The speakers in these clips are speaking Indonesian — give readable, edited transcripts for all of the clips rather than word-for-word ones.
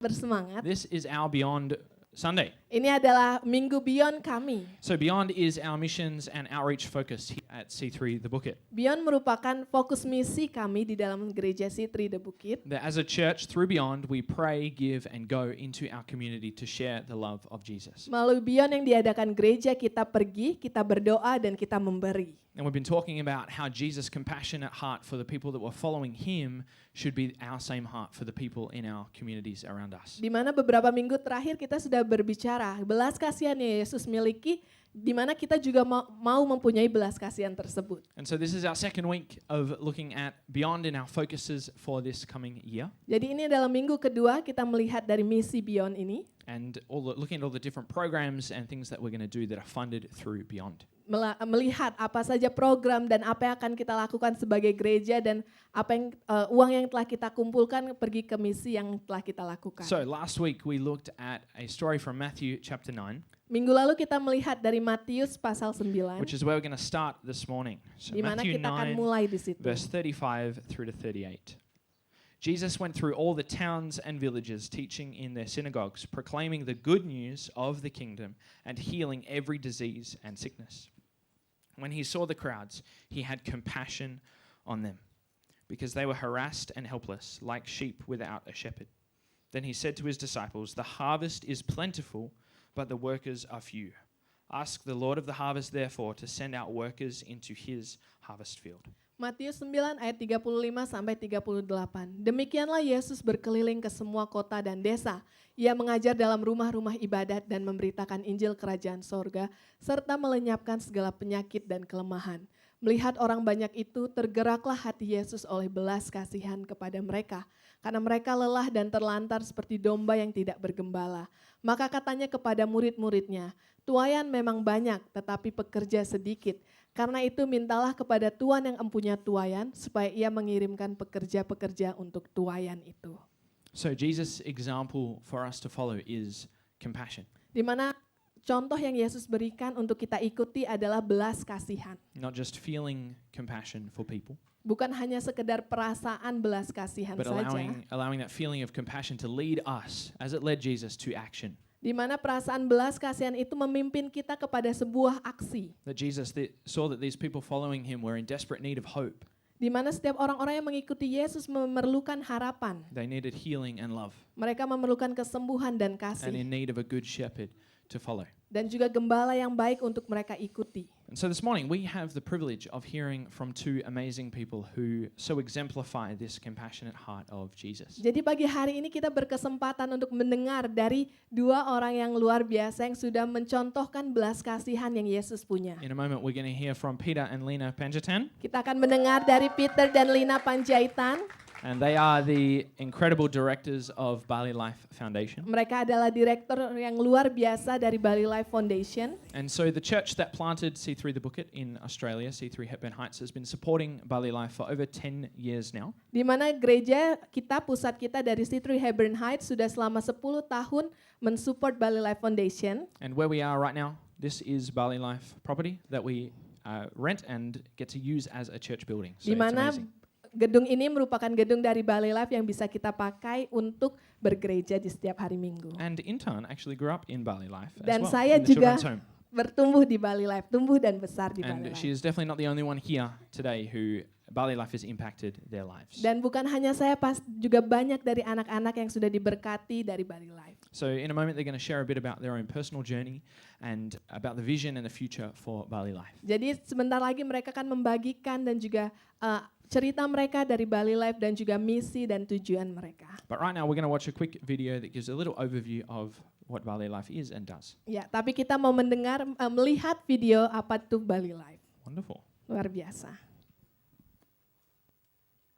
Bersemangat. This is our Beyond Sunday. Ini adalah Minggu Beyond kami. So Beyond is our missions and outreach focus here at C3 The Bukit. Beyond merupakan fokus misi kami di dalam gereja C3 The Bukit. That as a church, through Beyond, we pray, give, and go into our community to share the love of Jesus. Melalui Beyond yang diadakan gereja, kita pergi, kita berdoa, dan kita memberi. And we've been talking about how Jesus' compassionate heart for the people that were following him should be our same heart for the people in our communities around us. Di mana beberapa minggu terakhir kita sudah berbicara belas kasihan yang Yesus miliki, di mana kita juga mau mempunyai belas kasihan tersebut. And so this is our second week of looking at Beyond in our focuses for this coming year. Jadi ini adalah minggu kedua kita melihat dari misi Beyond ini. And looking at all the different programs and things that we're going to do that are funded through Beyond. Melihat apa saja program dan apa yang akan kita lakukan sebagai gereja dan apa yang uang yang telah kita kumpulkan pergi ke misi yang telah kita lakukan. So last week we looked at a story from Matthew chapter 9. Minggu lalu kita melihat dari Matius pasal 9. Which is where we're going to start this morning. So Di mana Matthew kita akan 9 mulai di situ. verse 35 through to 38. Jesus went through all the towns and villages, teaching in their synagogues, proclaiming the good news of the kingdom and healing every disease and sickness. When he saw the crowds, he had compassion on them, because they were harassed and helpless, like sheep without a shepherd. Then he said to his disciples, "The harvest is plentiful, but the workers are few. Ask the Lord of the harvest, therefore, to send out workers into his harvest field." Matius 9 ayat 35 sampai 38. Demikianlah Yesus berkeliling ke semua kota dan desa. Ia mengajar dalam rumah-rumah ibadat dan memberitakan Injil Kerajaan Sorga, serta melenyapkan segala penyakit dan kelemahan. Melihat orang banyak itu, tergeraklah hati Yesus oleh belas kasihan kepada mereka, karena mereka lelah dan terlantar seperti domba yang tidak bergembala. Maka katanya kepada murid-muridnya, "Tuaian memang banyak, tetapi pekerja sedikit. Karena itu mintalah kepada Tuhan yang empunya tuaian, supaya ia mengirimkan pekerja-pekerja untuk tuaian itu." So Jesus' example for us to follow is compassion. Di mana contoh yang Yesus berikan untuk kita ikuti adalah belas kasihan. Not just feeling compassion for people, Bukan hanya sekedar perasaan belas kasihan but saja. allowing that feeling of compassion to lead us, as it led Jesus, to action. Di mana perasaan belas kasihan itu memimpin kita kepada sebuah aksi. That Jesus saw that these people following him were in desperate need of hope. Di mana setiap orang-orang yang mengikuti Yesus memerlukan harapan. They needed healing and love, Mereka memerlukan kesembuhan dan and kasih. in need of a good shepherd to follow. Dan juga gembala yang baik untuk mereka ikuti. And so this morning we have the privilege of hearing from two amazing people who so exemplify this compassionate heart of Jesus. Jadi pagi hari ini kita berkesempatan untuk mendengar dari dua orang yang luar biasa yang sudah mencontohkan belas kasihan yang Yesus punya. In a moment we're going to hear from Peter and Lena Panjaitan, Kita akan mendengar dari Peter dan Lina Panjaitan. and they are the incredible directors of Bali Life Foundation. Mereka adalah direktur yang luar biasa dari Bali Life Foundation. And so the church that planted C3 The Bukit in Australia, C3 Hepburn Heights, has been supporting Bali Life for over 10 years now. Di mana gereja kita, pusat kita dari C3 Hepburn Heights sudah selama 10 tahun mensupport Bali Life Foundation. And where we are right now, this is Bali Life property that we rent and get to use as a church building. So Di it's mana amazing. gedung ini merupakan gedung dari Bali Life yang bisa kita pakai untuk bergereja di setiap hari Minggu. And Intan actually grew up in Bali Life as Dan well, saya in the juga children's home. bertumbuh di Bali Life, tumbuh dan besar di Bali And Life. she is definitely not the only one here today who Bali Life has impacted their lives. Dan bukan hanya saya, juga banyak dari anak-anak yang sudah diberkati dari Bali Life. So in a moment they're going to share a bit about their own personal journey and about the vision and the future for Bali Life. Jadi sebentar lagi mereka akan membagikan dan juga cerita mereka dari Bali Life dan juga misi dan tujuan mereka. But right now we're going to watch a quick video that gives a little overview of what Bali Life is and does. Ya, tapi kita mau melihat video apa itu Bali Life. Wonderful. Luar biasa.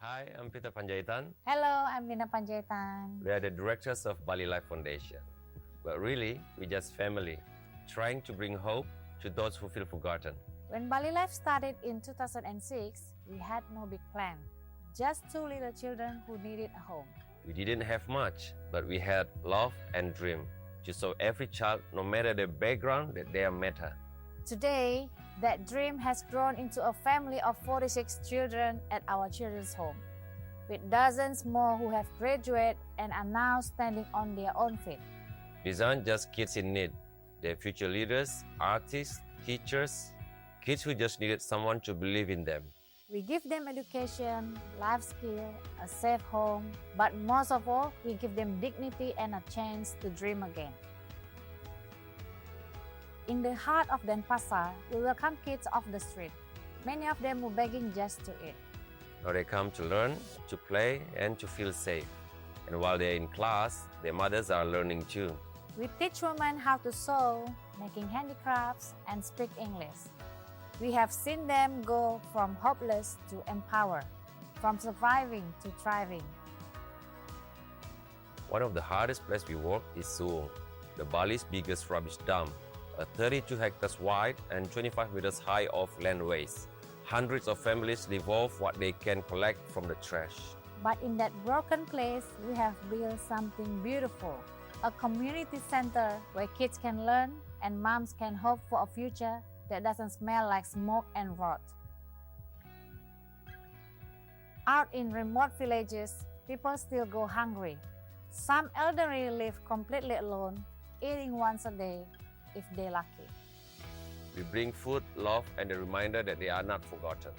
Hi, I'm Peter Panjaitan. Hello, I'm Lina Panjaitan. We are the directors of Bali Life Foundation. But really, we're just family, trying to bring hope to those who feel forgotten. When Bali Life started in 2006, we had no big plan. Just two little children who needed a home. We didn't have much, but we had love and dream to show every child, no matter their background, that they matter. Today, that dream has grown into a family of 46 children at our children's home. with dozens more who have graduated and are now standing on their own feet. These aren't just kids in need. They're future leaders, artists, teachers, kids who just needed someone to believe in them. We give them education, life skill, a safe home, but most of all, we give them dignity and a chance to dream again. In the heart of Denpasar, we welcome kids off the street. Many of them were begging just to eat. Now they come to learn, to play, and to feel safe. And while they're in class, their mothers are learning too. We teach women how to sew, making handicrafts, and speak English. We have seen them go from hopeless to empowered, from surviving to thriving. One of the hardest places we work is Suwung, the Bali's biggest rubbish dump, a 32 hectares wide and 25 meters high of land waste. Hundreds of families live off what they can collect from the trash. But in that broken place, we have built something beautiful, a community center where kids can learn and moms can hope for a future that doesn't smell like smoke and rot. Out in remote villages, people still go hungry. Some elderly live completely alone, eating once a day if they're lucky. We bring food, love, and a reminder that they are not forgotten.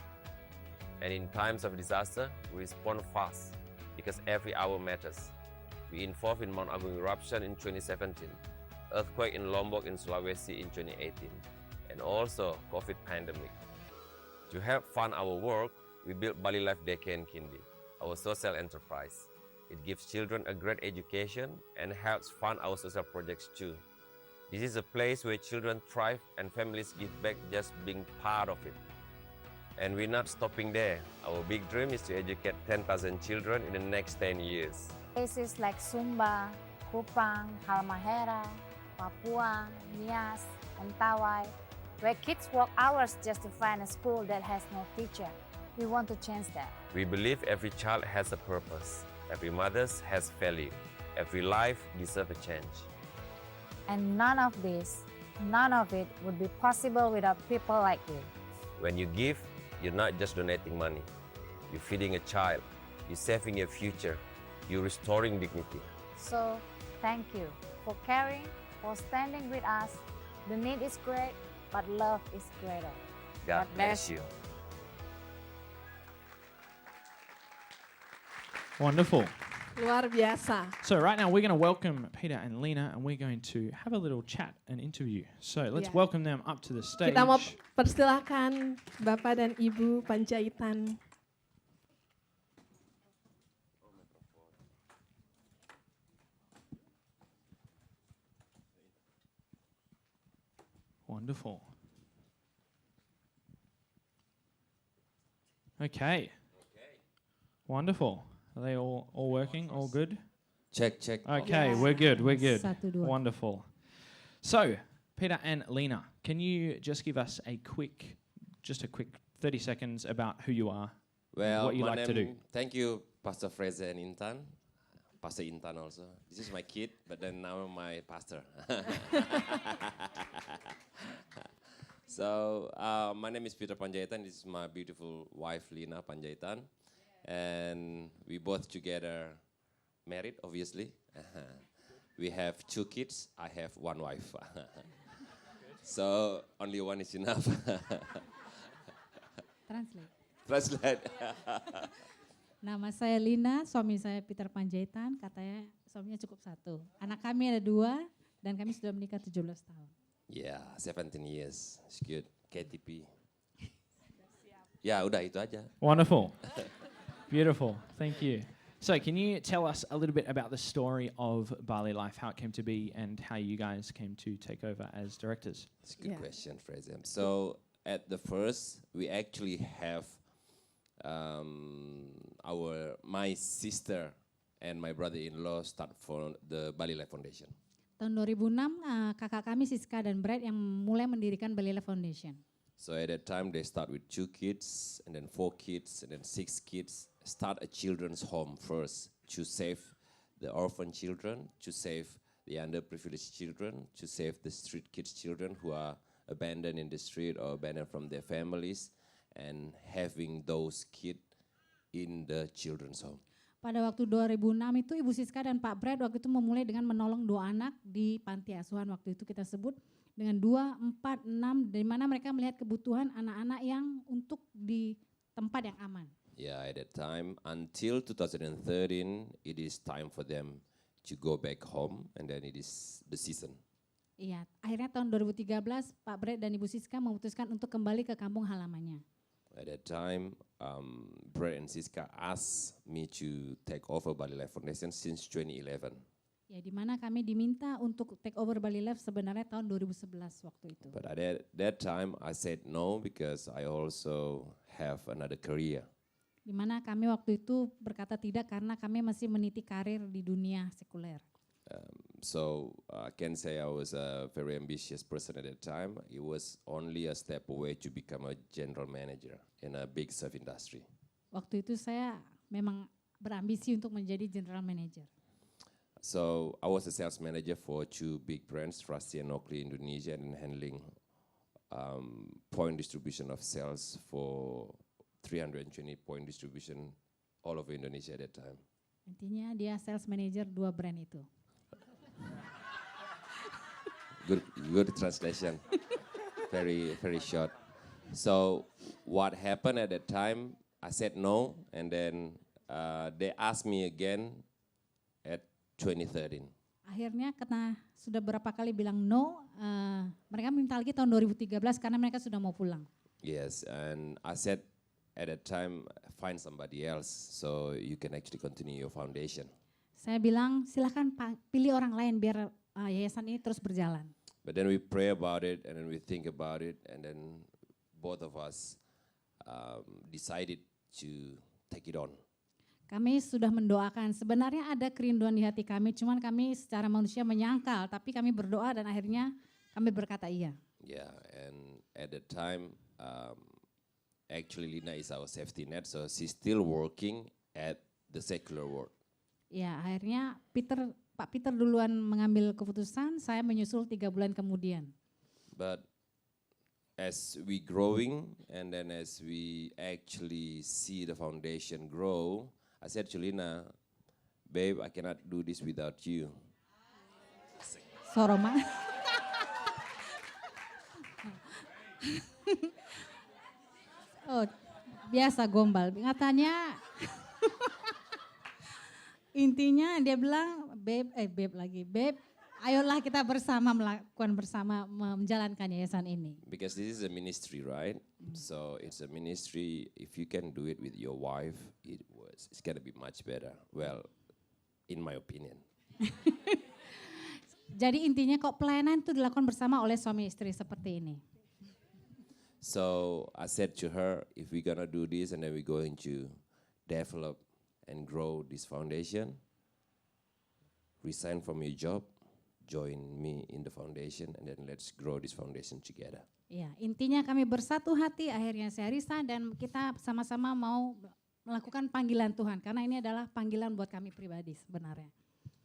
And in times of disaster, we respond fast because every hour matters. We involved in Mount Agung eruption in 2017, earthquake in Lombok in Sulawesi in 2018, and also COVID pandemic. To help fund our work, we built Bali Life Daycare and Kindi, our social enterprise. It gives children a great education and helps fund our social projects too. This is a place where children thrive and families give back just being part of it. And we're not stopping there. Our big dream is to educate 10,000 children in the next 10 years. Places like Sumba, Kupang, Halmahera, Papua, Nias, and Tawai, where kids work hours just to find a school that has no teacher. We want to change that. We believe every child has a purpose. Every mother has value. Every life deserves a change. And none of it would be possible without people like you. When you give, you're not just donating money. You're feeding a child. You're saving your future. You're restoring dignity. So, thank you for caring, for standing with us. The need is great, but love is greater. God bless you. Wonderful. Luar biasa. So right now we're going to welcome Peter and Lena, and we're going to have a little chat and interview. So let's Yeah. welcome them up to the stage. Kita mau persilahkan Bapak dan Ibu Panjaitan. Wonderful. Okay. Wonderful. Are they all working? All good? Check, check. Okay, Yeah. we're good. Satu, dua. Wonderful. So, Peter and Lena, can you just give us a quick 30 seconds about who you are? Well, What you my like to name- do. Thank you, Pastor Fraser and Intan. Pastor Intan also. This is my kid, but then now my pastor. So, my name is Peter Panjaitan. This is my beautiful wife, Lena Panjaitan. And we both together married, obviously. We have 2 kids. I have 1 wife. So, only one is enough. Translate. Translate. Nama saya Lina, suami saya Peter Panjaitan, katanya suaminya cukup 1. Anak kami ada 2 dan kami sudah menikah 17 tahun. Yeah, 17 years. It's good. KTP. Ya, udah itu aja. Wonderful. Beautiful. Thank you. So, can you tell us a little bit about the story of Bali Life, how it came to be, and how you guys came to take over as directors? It's a good Yeah. question, Fraser. So, at the first, we actually have my sister and my brother-in-law start for the Bali Life Foundation. Tahun 2006 kakak kami Siska dan Brad yang mulai mendirikan Bali Life Foundation. So at that time, they start with 2 kids, and then 4 kids, and then 6 kids. Start a children's home first to save the orphan children, to save the underprivileged children, to save the street kids children who are abandoned in the street or abandoned from their families, and having those kids in the children's home. Pada waktu 2006 itu Ibu Siska dan Pak Brad waktu itu memulai dengan menolong 2 anak di panti asuhan waktu itu kita sebut dengan 2, 4, 6 di mana mereka melihat kebutuhan anak-anak yang untuk di tempat yang aman. Yeah, at that time, until 2013, it is time for them to go back home, and then it is the season. Iya, akhirnya tahun 2013 Pak Brad dan Ibu Siska memutuskan untuk kembali ke kampung halamannya. At that time, Brett and Siska asked me to take over Bali Life Foundation since 2011. Ya, di mana kami diminta untuk take over Bali Life sebenarnya tahun 2011 waktu itu. But at that time, I said no because I also have another career. Di mana kami waktu itu berkata tidak karena kami masih meniti karir di dunia sekuler. So I can say I was a very ambitious person at that time. It was only a step away to become a general manager in a big surf industry. Waktu itu saya memang berambisi untuk menjadi general manager. So I was a sales manager for 2 big brands, Frasti and Oakley Indonesia, and handling point distribution of sales for 320 point distribution all over Indonesia at that time. Intinya dia sales manager 2 brand itu. Good translation. Very short. So what happened at that time? I said no, and then they asked me again at 2013. Akhirnya karena sudah berapa kali bilang no, mereka minta lagi tahun 2013 karena mereka sudah mau pulang. Yes, and I said at that time, find somebody else so you can actually continue your foundation. Saya bilang silahkan pilih orang lain biar yayasan ini terus berjalan. But then we pray about it, and then we think about it, and then both of us decided to take it on. Kami sudah mendoakan, sebenarnya ada kerinduan di hati kami, cuman kami secara manusia menyangkal, tapi kami berdoa dan akhirnya kami berkata iya. Yeah, and at that time, actually Lina is our safety net, so she's still working at the secular world. Ya, akhirnya Pak Peter duluan mengambil keputusan, saya menyusul 3 bulan kemudian. But as we growing, and then as we actually see the foundation grow, I said to Lina, babe, I cannot do this without you. Soroma. Oh, biasa gombal. Katanya intinya dia bilang, babe lagi, babe, ayolah kita bersama melakukan bersama menjalankan yayasan ini. Because this is a ministry, right? So it's a ministry. If you can do it with your wife, it's gonna be much better. Well, in my opinion. Jadi intinya kok pelayanan itu dilakukan bersama oleh suami istri seperti ini. So I said to her, if we're gonna do this and then we're going to develop and grow this foundation, resign from your job, join me in the foundation, and then let's grow this foundation together. Ya, intinya kami bersatu hati, akhirnya saya resign dan kita sama-sama mau melakukan panggilan Tuhan, karena ini adalah panggilan buat kami pribadi sebenarnya.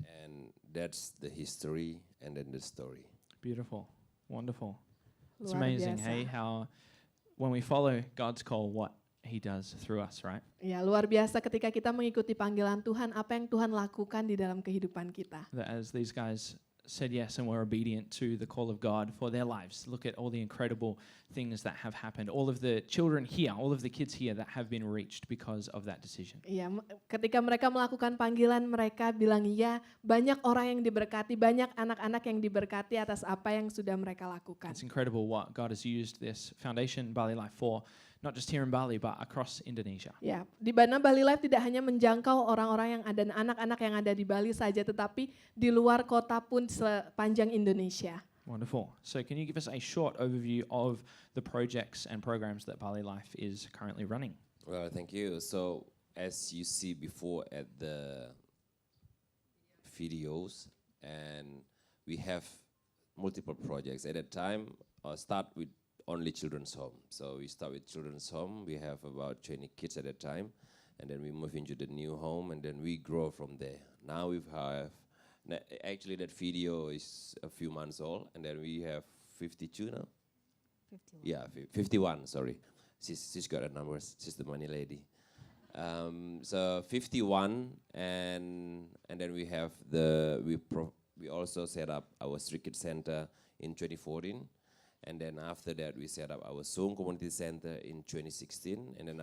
And that's the history and then the story. Beautiful, wonderful. It's Luar amazing, biasa. hey, how when we follow God's call, what He does through us, right? Ya, luar biasa ketika kita mengikuti panggilan Tuhan, apa yang Tuhan lakukan di dalam kehidupan kita. That as these guys said yes and were obedient to the call of God for their lives. Look at all the incredible things that have happened. All of the children here, all of the kids here that have been reached because of that decision. Iya, ketika mereka melakukan panggilan, mereka bilang iya, banyak orang yang diberkati, banyak anak-anak yang diberkati atas apa yang sudah mereka lakukan. It's incredible what God has used this foundation, Bali Life, for, not just here in Bali, but across Indonesia. Ya, di mana Bali Life tidak hanya menjangkau orang-orang yang ada, anak-anak yang ada di Bali saja, tetapi di luar kota pun sepanjang Indonesia. Wonderful. So can you give us a short overview of the projects and programs that Bali Life is currently running? Well, thank you. So as you see before at the videos, and we have multiple projects. At that time, start with only children's home. So we start with children's home. We have about 20 kids at that time, and then we move into the new home, and then we grow from there. Now we have, actually that video is a few months old, and then we have 52 now. 51. Yeah, 51. Sorry, she's got the numbers. She's the money lady. So 51, and then we have we also set up our Street Kids Center in 2014, and then after that we set up our Sung Community Center in 2016, and then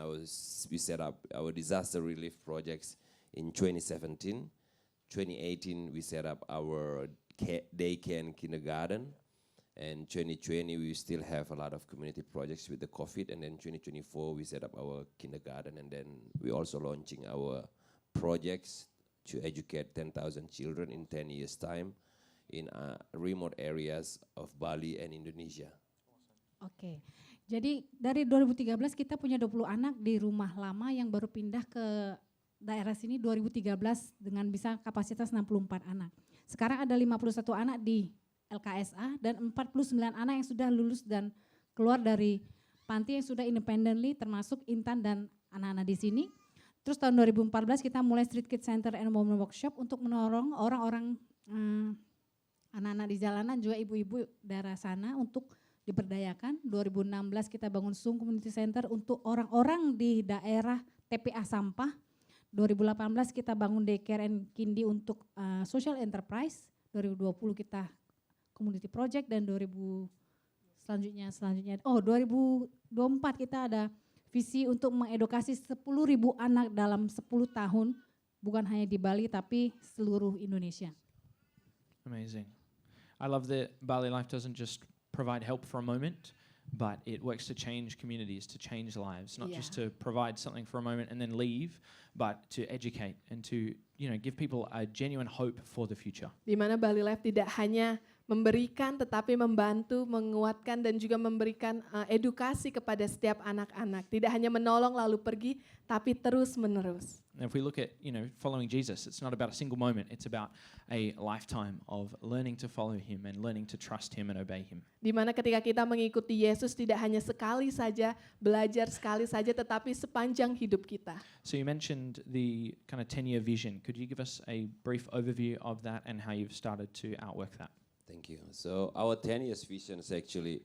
we set up our disaster relief projects in 2017. 2018 we set up our daycare and kindergarten. And 2020, we still have a lot of community projects with the COVID. And then 2024, we set up our kindergarten. And then we also launching our projects to educate 10,000 children in 10 years' time in remote areas of Bali and Indonesia. Oke, jadi dari 2013 kita punya 20 anak di rumah lama yang baru pindah ke daerah sini 2013 dengan bisa kapasitas 64 anak. Sekarang ada 51 anak di LKSA dan 49 anak yang sudah lulus dan keluar dari panti yang sudah independently termasuk Intan dan anak-anak di sini. Terus tahun 2014 kita mulai Street Kids Center and Women Workshop untuk menolong orang-orang anak-anak di jalanan juga ibu-ibu daerah sana untuk diberdayakan. 2016 kita bangun Sung Community Center untuk orang-orang di daerah TPA sampah. 2018 kita bangun daycare and kindi untuk social enterprise. 2020 kita community project dan 2024 kita ada visi untuk mengedukasi 10.000 anak dalam 10 tahun, bukan hanya di Bali tapi seluruh Indonesia. Amazing. I love that Bali Life doesn't just provide help for a moment, but it works to change communities, to change lives, not just to provide something for a moment and then leave, but to educate and to, give people a genuine hope for the future. Di mana Bali Life tidak hanya memberikan tetapi membantu, menguatkan dan juga memberikan edukasi kepada setiap anak-anak. Tidak hanya menolong lalu pergi, tapi terus-menerus. And if we look at, following Jesus, it's not about a single moment, it's about a lifetime of learning to follow him and learning to trust him and obey him. Di mana ketika kita mengikuti Yesus tidak hanya sekali saja, belajar sekali saja, tetapi sepanjang hidup kita. So you mentioned the kind of 10-year vision. Could you give us a brief overview of that and how you've started to outwork that? Thank you. So our 10 years vision is actually,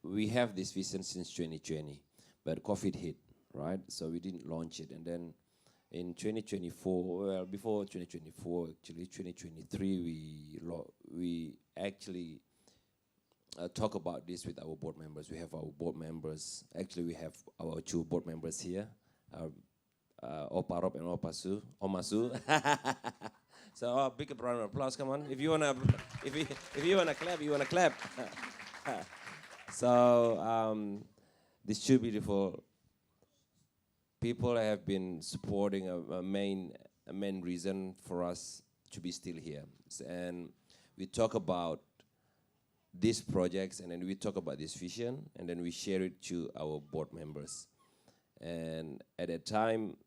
we have this vision since 2020, but COVID hit, right? So we didn't launch it. And then in 2024, before 2024, actually 2023, we actually talk about this with our board members. We have our board members. Actually, we have our 2 board members here, Opa Rob and Omasu. So big round of applause, come on. If you wanna clap, you wanna clap. So these 2 beautiful people have been supporting a main reason for us to be still here. And we talk about these projects, and then we talk about this vision, and then we share it to our board members. And at that time,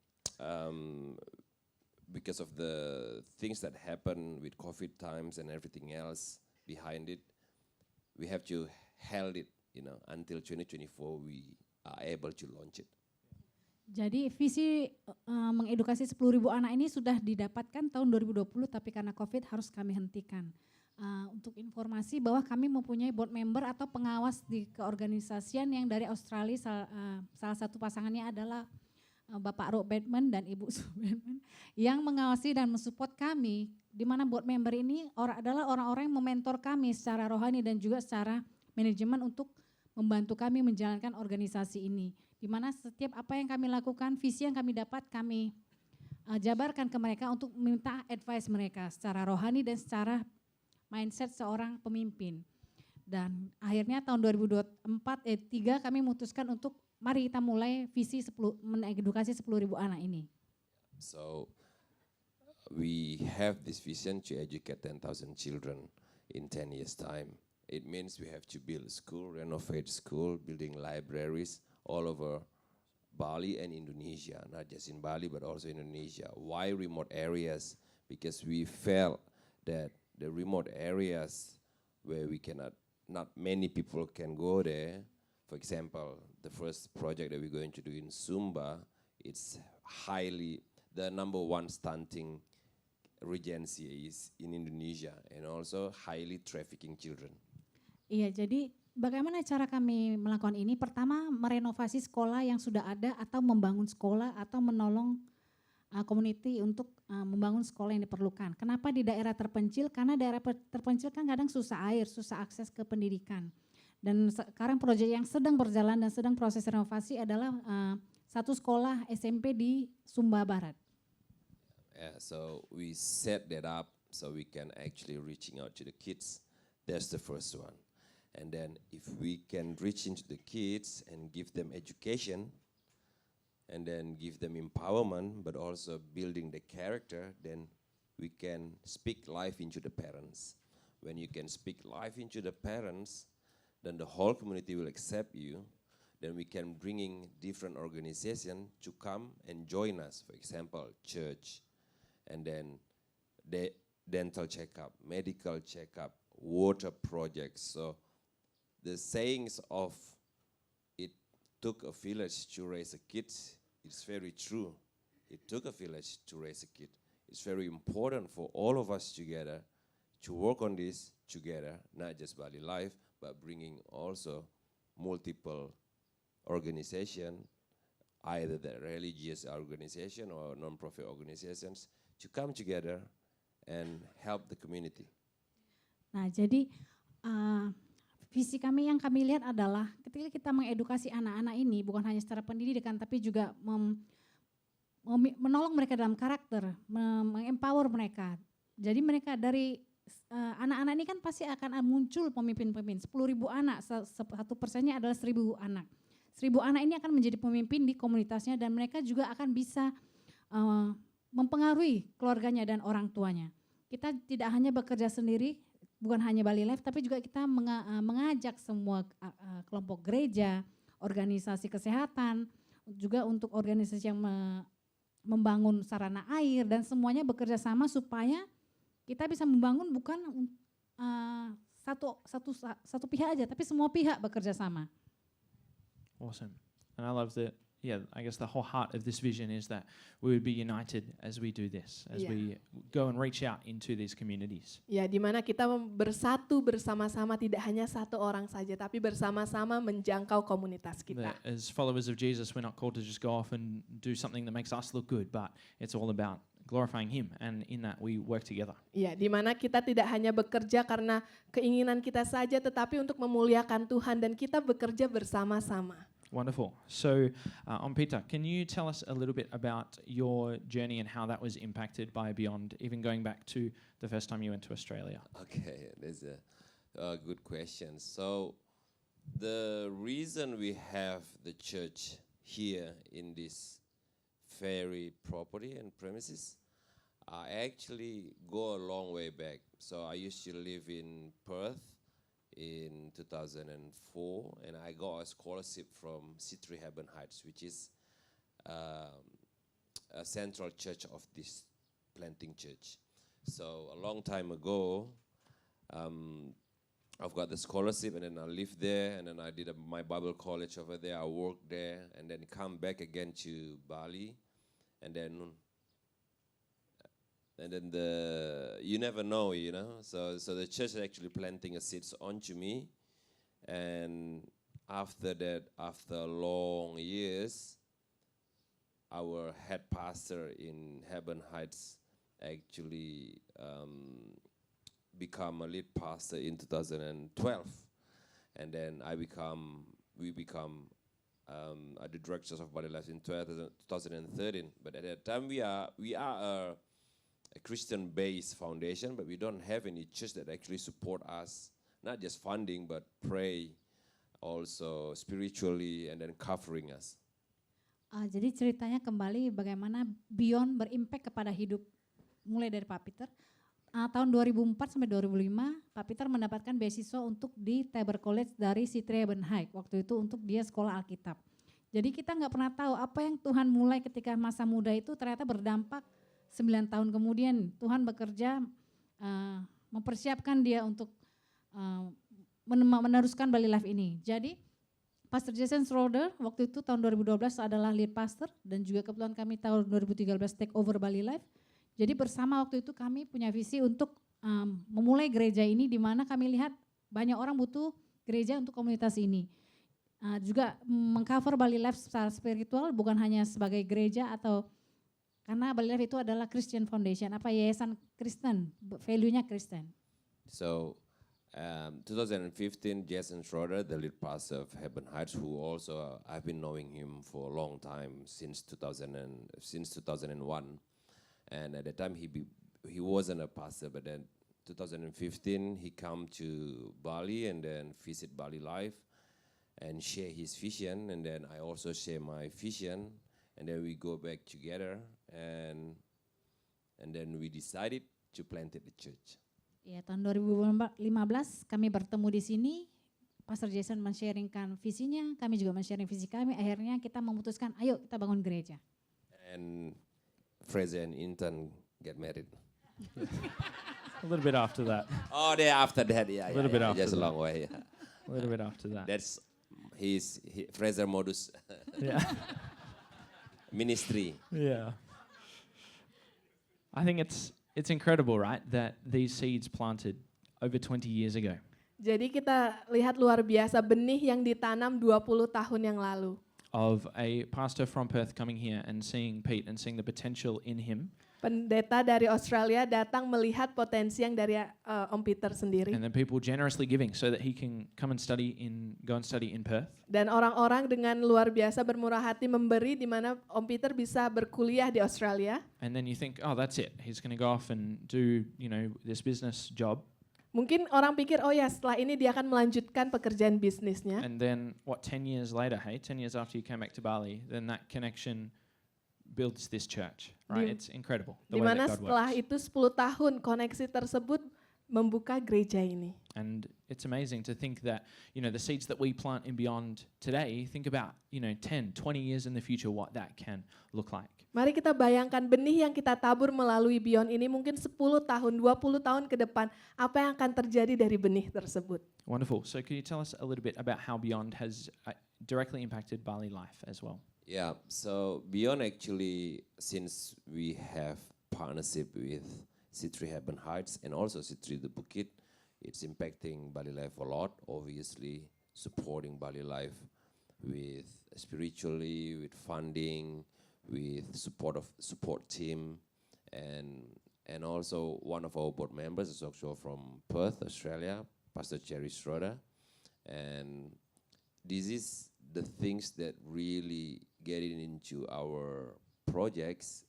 because of the things that happen with COVID times and everything else behind it, we have to hold it, until 2024 we are able to launch it. Jadi visi mengedukasi 10.000 anak ini sudah didapatkan tahun 2020, tapi karena COVID harus kami hentikan. Untuk informasi bahwa kami mempunyai board member atau pengawas di keorganisasian yang dari Australia, salah satu pasangannya adalah Bapak Rob Batman dan Ibu Sue Batman yang mengawasi dan mensupport kami, di mana board member ini adalah orang-orang yang mementor kami secara rohani dan juga secara manajemen untuk membantu kami menjalankan organisasi ini. Di mana setiap apa yang kami lakukan, visi yang kami dapat, kami jabarkan ke mereka untuk minta advice mereka secara rohani dan secara mindset seorang pemimpin. Dan akhirnya tahun 2023 kami memutuskan untuk mari kita mulai visi mengedukasi 10.000 anak ini. So we have this vision to educate 10,000 children in 10 years' time. It means we have to build school, renovate school, building libraries all over Bali and Indonesia, not just in Bali but also Indonesia. Why remote areas? Because we felt that the remote areas where not many people can go there. For example, the first project that we're going to do in Sumba, it's the number 1 stunting regency is in Indonesia, and also highly trafficking children. Iya, jadi bagaimana cara kami melakukan ini? Pertama, merenovasi sekolah yang sudah ada atau membangun sekolah atau menolong community untuk membangun sekolah yang diperlukan. Kenapa di daerah terpencil? Karena daerah terpencil kan kadang susah air, susah akses ke pendidikan. Dan sekarang proyek yang sedang berjalan dan sedang proses renovasi adalah satu sekolah SMP di Sumba Barat. Yeah, so we set that up so we can actually reaching out to the kids. That's the first one. And then if we can reach into the kids and give them education and then give them empowerment, but also building the character, then we can speak life into the parents. When you can speak life into the parents, then the whole community will accept you. Then we can bring in different organizations to come and join us. For example, church, and then the dental checkup, medical checkup, water projects. So the sayings of it took a village to raise a kid, it's very true. It took a village to raise a kid. It's very important for all of us together to work on this together, not just Bali Life, but bringing also multiple organization, either the religious organization or non-profit organizations, to come together and help the community. Nah, jadi visi kami yang kami lihat adalah ketika kita mengedukasi anak-anak ini bukan hanya secara pendidikan tapi juga menolong mereka dalam karakter, mengempower mereka. Jadi mereka dari anak-anak ini kan pasti akan muncul pemimpin-pemimpin. 10.000 anak, 1%-nya adalah 1.000 anak. 1.000 anak ini akan menjadi pemimpin di komunitasnya dan mereka juga akan bisa mempengaruhi keluarganya dan orang tuanya. Kita tidak hanya bekerja sendiri, bukan hanya Bali Life, tapi juga kita mengajak semua kelompok gereja, organisasi kesehatan, juga untuk organisasi yang membangun sarana air dan semuanya bekerja sama supaya kita bisa membangun bukan satu pihak aja, tapi semua pihak bekerja sama. Awesome. And I love that. Yeah, I guess the whole heart of this vision is that we would be united as we do this, as we go and reach out into these communities. Ya, di mana kita bersatu bersama-sama, tidak hanya satu orang saja, tapi bersama-sama menjangkau komunitas kita. That as followers of Jesus, we're not called to just go off and do something that makes us look good, but it's all about glorifying Him, and in that we work together. Ya, di mana kita tidak hanya bekerja karena keinginan kita saja, tetapi untuk memuliakan Tuhan dan kita bekerja bersama-sama. Wonderful. So, Peter, can you tell us a little bit about your journey and how that was impacted by Beyond, even going back to the first time you went to Australia? Okay, that's a good question. So the reason we have the church here in this ferry property and premises, I actually go a long way back. So I used to live in Perth in 2004, and I got a scholarship from C3 Heaven Heights, which is a central church of this planting church. So a long time ago, I've got the scholarship, and then I lived there, and then I did my Bible college over there. I worked there, and then come back again to Bali, and then you never know, you know. So the church is actually planting a seeds onto me, and after that, after long years, our head pastor in Heaven Heights actually become a lead pastor in 2012, and then we become the directors of Bali Life in 2013. But at that time, we are a Christian-based foundation, but we don't have any church that actually support us, not just funding, but pray also spiritually and then covering us. Jadi ceritanya kembali bagaimana Beyond berimpact kepada hidup mulai dari Pak Peter. Tahun 2004 sampai 2005, Pak Peter mendapatkan beasiswa untuk di Tabor College dari C3 Heaven Heights. Waktu itu untuk dia sekolah Alkitab. Jadi kita nggak pernah tahu apa yang Tuhan mulai ketika masa muda itu ternyata berdampak 9 tahun kemudian. Tuhan bekerja mempersiapkan dia untuk meneruskan Bali Life ini. Jadi Pastor Jason Schroeder waktu itu tahun 2012 adalah lead pastor dan juga kebetulan kami tahun 2013 take over Bali Life. Jadi bersama waktu itu kami punya visi untuk memulai gereja ini di mana kami lihat banyak orang butuh gereja untuk komunitas ini. Juga mengcover Bali Life secara spiritual, bukan hanya sebagai gereja atau karena Bali Life itu adalah Christian Foundation, yayasan Kristen, value-nya Kristen. So, 2015, Jason Schroeder, the lead pastor of Heaven Heights, who also I've been knowing him for a long time since 2001, and at the time he wasn't a pastor, but then 2015 he come to Bali and then visit Bali Life and share his vision, and then I also share my vision, and then we go back together, and then we decided to plant the church. Ya, tahun 2015 kami bertemu di sini, Pastor Jason men-sharingkan visinya, kami juga men-sharing visi kami, akhirnya kita memutuskan ayo kita bangun gereja. And Fraser and Intan get married. A little bit after that. Oh, day after that, yeah. A little bit after just a that. long way. Yeah. A little bit after that. That's Fraser modus Yeah. ministry. Yeah. I think it's incredible, right, that these seeds planted over 20 years ago Jadi kita lihat luar biasa benih yang ditanam 20 tahun yang lalu. of a pastor from Perth coming here and seeing Pete and seeing the potential in him, Pendeta dari Australia datang melihat potensi yang dari Om Peter sendiri. and then people generously giving so that he can go and study in Perth. Dan orang-orang dengan luar biasa bermurah hati memberi di mana Om Peter bisa berkuliah di Australia. And then you think, oh, that's it. He's going to go off and do, this business job. Mungkin orang pikir, oh ya setelah ini dia akan melanjutkan pekerjaan bisnisnya. And then 10 years later, 10 years after you came back to Bali, then that connection builds this church, right? It's incredible the Di way mana that God setelah works. itu 10 tahun koneksi tersebut membuka gereja ini. And it's amazing to think that, the seeds that we plant in Beyond today, think about, 10, 20 years in the future, what that can look like. Mari kita bayangkan benih yang kita tabur melalui Beyond ini mungkin 10 tahun, 20 tahun ke depan, apa yang akan terjadi dari benih tersebut. Wonderful. So can you tell us a little bit about how Beyond has directly impacted Bali Life as well? Yeah, so Beyond actually, since we have partnership with C3 Heaven Heights and also C3 The Bukit, it's impacting Bali Life a lot, obviously supporting Bali Life with spiritually, with funding, with support team, and also one of our board members is also from Perth, Australia, Pastor Jerry Schroeder, and this is the things that really getting into our projects,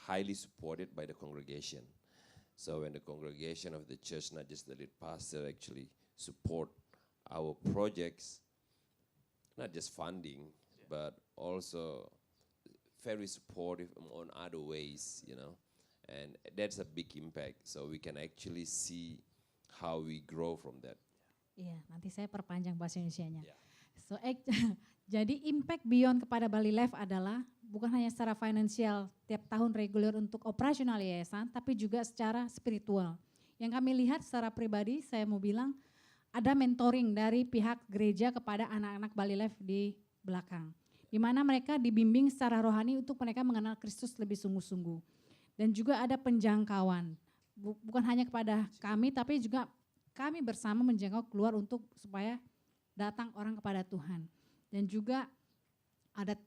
highly supported by the congregation. So when the congregation of the church, not just the lead pastor, actually support our projects, not just funding, but also very supportive on other ways, and that's a big impact. So we can actually see how we grow from that. Iya, nanti saya perpanjang bahasa Indonesianya. Yeah. So, jadi impact Beyond kepada Bali Life adalah bukan hanya secara finansial tiap tahun reguler untuk operasional yayasan, tapi juga secara spiritual. Yang kami lihat secara pribadi, saya mau bilang ada mentoring dari pihak gereja kepada anak-anak Bali Life di belakang. Di mana mereka dibimbing secara rohani untuk mereka mengenal Kristus lebih sungguh-sungguh. Dan juga ada penjangkauan, bukan hanya kepada kami, tapi juga kami bersama menjangkau keluar untuk supaya datang orang kepada Tuhan. Dan juga ada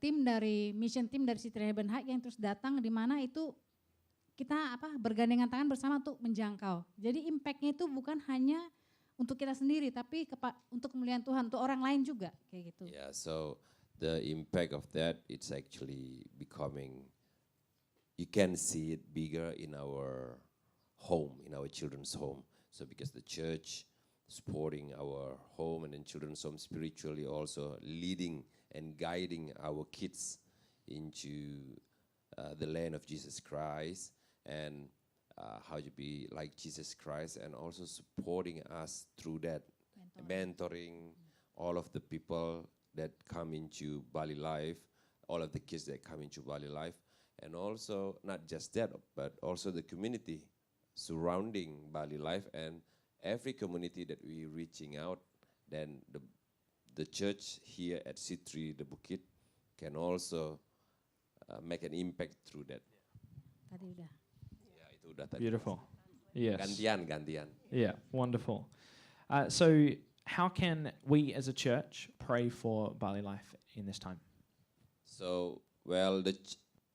mission team dari C3 Heaven Heights yang terus datang di mana itu kita bergandengan tangan bersama untuk menjangkau. Jadi impactnya itu bukan hanya untuk kita sendiri, tapi untuk kemuliaan Tuhan, untuk orang lain juga kayak gitu. Yeah, so the impact of that, it's actually becoming, you can see it bigger in our home, in our children's home. So because the church supporting our home and then children's home spiritually, also leading and guiding our kids into the land of Jesus Christ and how to be like Jesus Christ, and also supporting us through that, mentoring all of the people that come into Bali Life, all of the kids that come into Bali Life, and also not just that, but also the community surrounding Bali Life and every community that we reaching out, then the church here at C3 The Bukit can also make an impact through that. Tadi udah. Ya, itu udah tadi. Beautiful. Yes. Gantian. Yeah, wonderful. So how can we as a church pray for Bali Life in this time? So, well,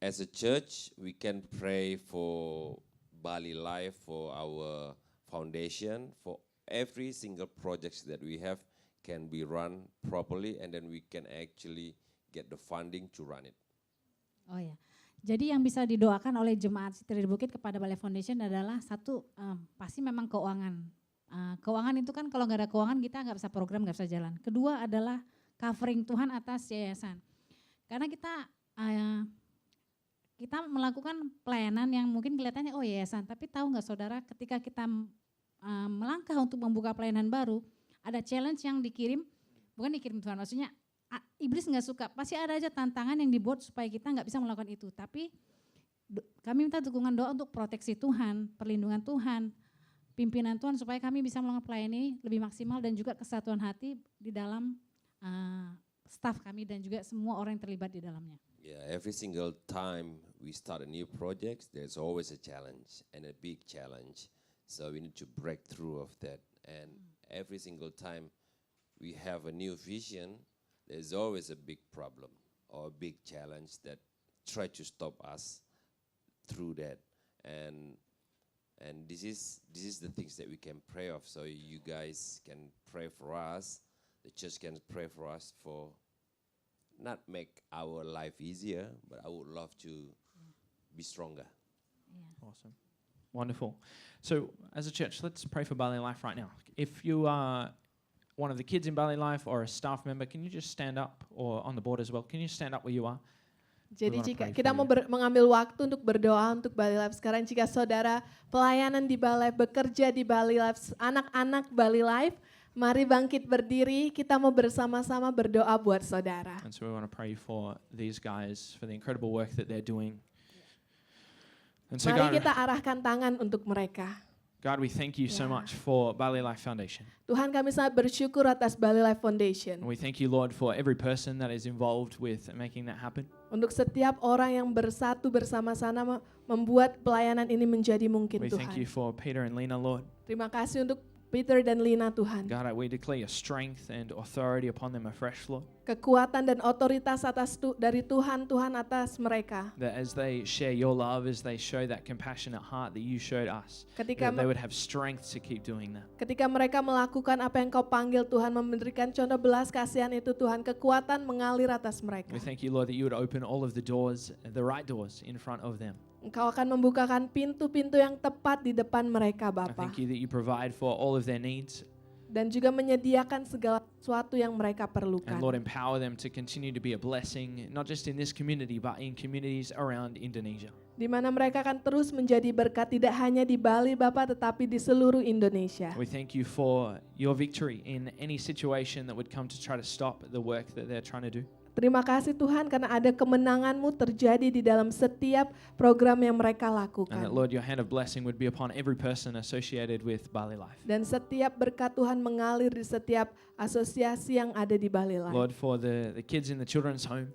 as a church, we can pray for Bali Life, for our foundation, for every single projects that we have can be run properly, and then we can actually get the funding to run it. Oh ya, jadi yang bisa didoakan oleh jemaat Sitri Bukit kepada Balai Foundation adalah satu, pasti memang keuangan. Keuangan itu kan kalau nggak ada keuangan kita nggak bisa program, nggak bisa jalan. Kedua adalah covering Tuhan atas yayasan. Karena kita melakukan pelayanan yang mungkin kelihatannya oh yayasan, tapi tahu nggak saudara, ketika kita melangkah untuk membuka pelayanan baru, ada challenge yang bukan dikirim Tuhan, maksudnya iblis nggak suka, pasti ada aja tantangan yang dibuat supaya kita nggak bisa melakukan itu. Tapi kami minta dukungan doa untuk proteksi Tuhan, perlindungan Tuhan, pimpinan Tuhan supaya kami bisa melakukan pelayanan ini lebih maksimal dan juga kesatuan hati di dalam staf kami dan juga semua orang yang terlibat di dalamnya. Yeah, every single time we start a new project, there's always a challenge and a big challenge. So we need to break through of that. And every single time we have a new vision, there's always a big problem or a big challenge that try to stop us through that. And this is the things that we can pray of. So you guys can pray for us. The church can pray for us for not make our life easier, but I would love to be stronger. Awesome. Wonderful. So as a church, let's pray for Bali Life right now. If you are one of the kids in Bali Life or a staff member, can you just stand up, or on the board as well, can you stand up where you are? Jadi wanna jika pray kita for mau mengambil waktu untuk berdoa untuk Bali Life sekarang, jika saudara pelayanan di Bali Life, bekerja di Bali Life, anak-anak Bali Life, mari bangkit berdiri, kita mau bersama-sama berdoa buat saudara. And so we want to pray for these guys, for the incredible work that they're doing. And so Mari kita God, arahkan tangan untuk mereka. God, we thank you so Yeah. much for Bali Life Foundation. Tuhan, kami sangat bersyukur atas Bali Life Foundation. And we thank you, Lord, for every person that is involved with making that happen. Untuk setiap orang yang bersatu bersama-sama membuat pelayanan ini menjadi mungkin, We thank you Tuhan. for Peter and Lena, Lord. Terima kasih untuk Peter dan Lina, Tuhan. God, we declare your strength and authority upon them afresh, Lord. Kekuatan dan otoritas dari Tuhan atas mereka. That as they share your love, as they show that compassionate heart that you showed us, Ketika that they would have strength to keep doing that. Ketika mereka melakukan apa yang Kau panggil, Tuhan, memberikan contoh belas kasihan itu, Tuhan, kekuatan mengalir atas mereka. We thank you, Lord, that you would open all of the doors, the right doors in front of them. Engkau akan membukakan pintu-pintu yang tepat di depan mereka, I Bapa. thank you that you provide for all of their needs. Dan juga menyediakan segala sesuatu yang mereka perlukan. And Lord, empower them to continue to be a blessing, not just in this community, but in communities around Indonesia. Di mana mereka akan terus menjadi berkat tidak hanya di Bali, Bapa, tetapi di seluruh Indonesia. We thank you for your victory in any situation that would come to try to stop the work that they're trying to do. Terima kasih Tuhan karena ada kemenangan-Mu terjadi di dalam setiap program yang mereka And that, lakukan. Lord, your hand of blessing would be upon every person associated with Bali Life. Dan setiap berkat Tuhan mengalir di setiap asosiasi yang ada di Bali Life. Lord, for the kids in the children's home,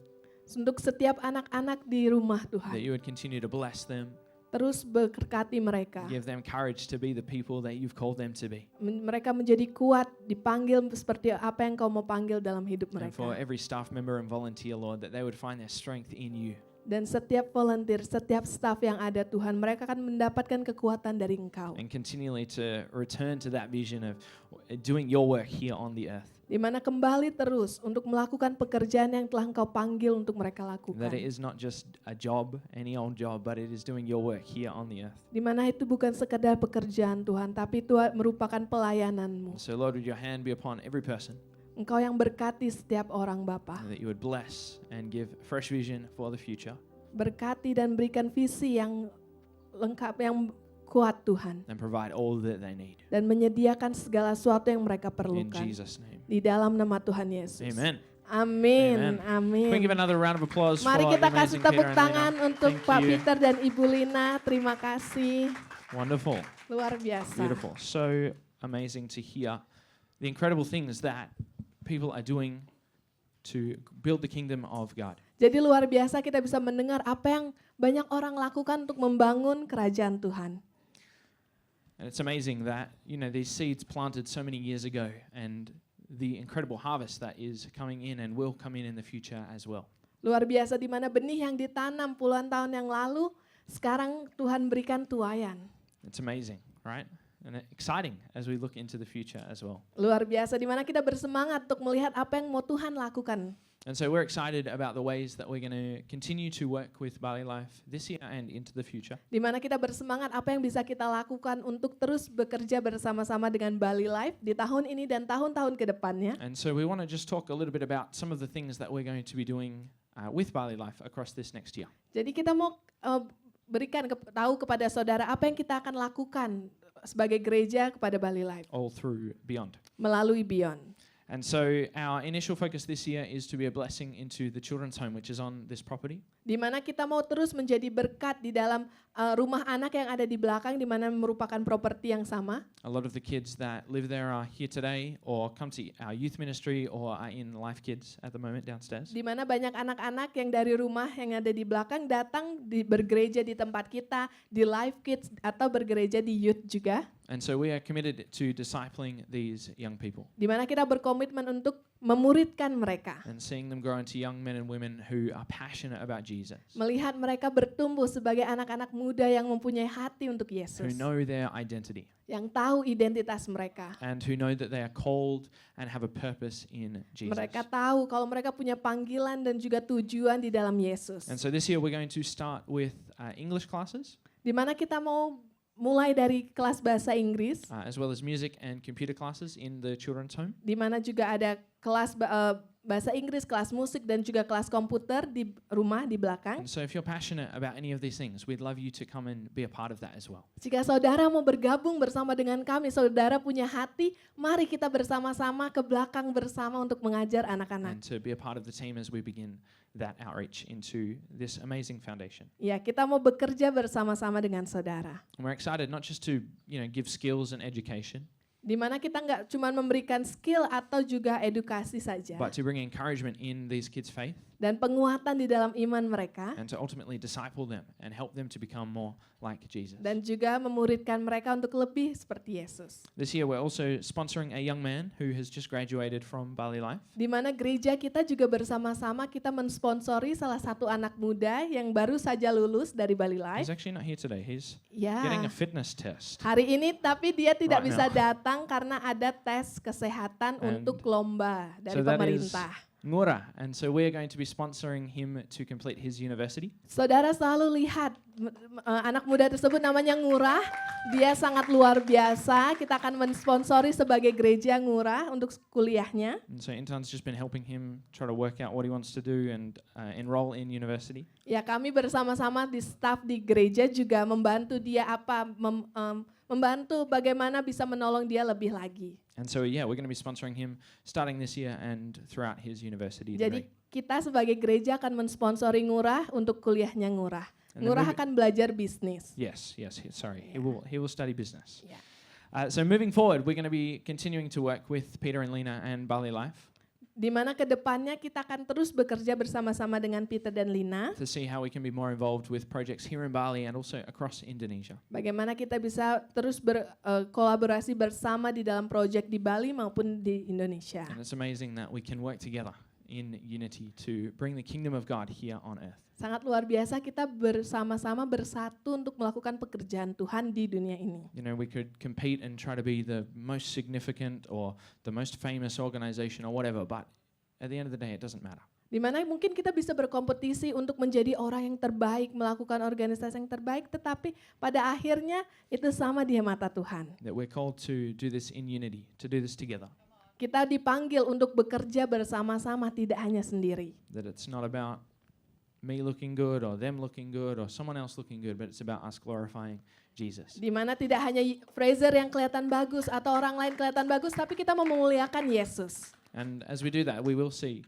Untuk setiap anak-anak di rumah that Tuhan. you would continue to bless them, Terus berkati mereka. give them courage to be the people that you've called them to be. Mereka menjadi kuat, dipanggil seperti apa yang Kau mau panggil dalam hidup And for mereka. every staff member and volunteer, Lord, that they would find their strength in you. Dan setiap volunteer, setiap staff yang ada Tuhan, mereka akan mendapatkan kekuatan dari Engkau. And continually to return to that vision of doing your work here on the earth. Di mana kembali terus untuk melakukan pekerjaan yang telah Engkau panggil untuk mereka lakukan. That it is not just a job, any old job, but it is doing your work here on the earth. Di mana itu bukan sekedar pekerjaan Tuhan, tapi itu merupakan pelayanan-Mu. So Lord, would your hand be upon every person, Engkau yang berkati setiap orang, Bapa. and that you would bless and give fresh vision for the future, Berkati dan berikan visi yang lengkap, yang kuat Tuhan. and provide all that they need. Dan menyediakan segala sesuatu yang mereka In perlukan. Jesus' name. Di dalam nama Tuhan Yesus. Amen. Amin. Amen. Can we give Amin. another round of applause Mari for kita the kasih amazing Peter tepuk and tangan Lena? untuk Thank Pak you. Peter dan Ibu Lina. Terima kasih. Wonderful. Luar biasa. Beautiful. So amazing to hear the incredible things that people are doing to build the kingdom of God. Jadi luar biasa kita bisa mendengar apa yang banyak orang lakukan untuk membangun kerajaan Tuhan. And it's amazing that, these seeds planted so many years ago and the incredible harvest that is coming in and will come in the future as well. Luar biasa di mana benih yang ditanam puluhan tahun yang lalu, sekarang Tuhan berikan tuaian. It's amazing, right? And exciting as we look into the future as well. Luar biasa di mana kita bersemangat untuk melihat apa yang mau Tuhan lakukan. And so we're excited about the ways that we're going to continue to work with Bali Life this year and into the future. Di mana kita bersemangat apa yang bisa kita lakukan untuk terus bekerja bersama-sama dengan Bali Life di tahun ini dan tahun-tahun ke depannya. And so we want to just talk a little bit about some of the things that we're going to be doing with Bali Life across this next year. Jadi kita mau tahu kepada saudara apa yang kita akan lakukan sebagai gereja kepada Bali Life All through Beyond. melalui Beyond. And so our initial focus this year is to be a blessing into the children's home, which is on this property. Di mana kita mau terus menjadi berkat di dalam rumah anak yang ada di belakang, di mana merupakan properti yang sama. A lot of the kids that live there are here today or come to our youth ministry or are in Life Kids at the moment downstairs. Di mana banyak anak-anak yang dari rumah yang ada di belakang datang bergereja di tempat kita, di Life Kids atau bergereja di youth juga. And so we are committed to discipling these young people Di mana kita berkomitmen untuk memuridkan mereka. and seeing them grow into young men and women who are passionate about Jesus, Melihat mereka bertumbuh sebagai anak-anak muda yang mempunyai hati untuk who Yesus. know their identity Yang tahu identitas mereka. and who know that they are called and have a purpose in Jesus. Mereka tahu kalau mereka punya panggilan dan juga tujuan di dalam Yesus. And so this year we're going to start with English classes, Di mana kita mau mulai dari kelas bahasa Inggris, as well as music and computer classes in the children's home. di mana juga ada kelas bahasa Inggris, kelas musik dan juga kelas komputer di rumah di belakang. And so if you're passionate about any of these things, we'd love you to come and be a part of that as well. Jika saudara mau bergabung bersama dengan kami, saudara punya hati, mari kita bersama-sama ke belakang bersama untuk mengajar anak-anak. And to be a part of the team as we begin that outreach into this amazing foundation. Ya, kita mau bekerja bersama-sama dengan saudara. And we're excited not just to, give skills and education, Di mana kita nggak cuma memberikan skill atau juga edukasi saja, but to bring encouragement in these kids' faith dan penguatan di dalam iman mereka, and to ultimately disciple them and help them to become more like Jesus. dan juga memuridkan mereka untuk lebih seperti Yesus. This year we're also sponsoring a young man who has just graduated from Bali Life. Di mana gereja kita juga bersama-sama kita mensponsori salah satu anak muda yang baru saja lulus dari Bali Life. He's actually not here today. He's Ya, getting a fitness test. hari ini tapi dia tidak Right bisa now. datang karena ada tes kesehatan And untuk lomba dari so that is pemerintah. Ngura, and so we're going to be sponsoring him to complete his university. Saudara selalu lihat anak muda tersebut namanya Ngurah, dia sangat luar biasa. Kita akan mensponsori sebagai gereja Ngurah untuk kuliahnya. And so Intan's just been helping him try to work out what he wants to do and enroll in university. Ya, kami bersama-sama di staff di gereja juga membantu dia membantu bagaimana bisa menolong dia lebih lagi. And so we're going to be sponsoring him starting this year and throughout his university Jadi degree. kita sebagai gereja akan mensponsori Ngurah untuk kuliahnya Ngurah. And then Ngurah moving- akan belajar bisnis. Yes, sorry. He will study business. Yeah. So moving forward, we're going to be continuing to work with Peter and Lena and Bali Life Di mana ke depannya kita akan terus bekerja bersama-sama dengan Peter dan Lina. to see how we can be more involved with projects here in Bali and also across Indonesia. Bagaimana kita bisa terus berkolaborasi bersama di dalam proyek di Bali maupun di Indonesia. And it's amazing that we can work together in unity to bring the kingdom of God here on earth. Sangat luar biasa kita bersama-sama bersatu untuk melakukan pekerjaan Tuhan di dunia ini. We could compete and try to be the most significant or the most famous organization or whatever, but at the end of the day, it doesn't matter. Di mana mungkin kita bisa berkompetisi untuk menjadi orang yang terbaik, melakukan organisasi yang terbaik, tetapi pada akhirnya itu sama di mata Tuhan. That we're called to do this in unity, to do this together. Kita dipanggil untuk bekerja bersama-sama, tidak hanya sendiri. That it's not about me looking good or them looking good or someone else looking good, but it's about us glorifying Jesus. Di mana tidak hanya Fraser yang kelihatan bagus atau orang lain kelihatan bagus, tapi kita memuliakan Yesus. And as we do that, we will see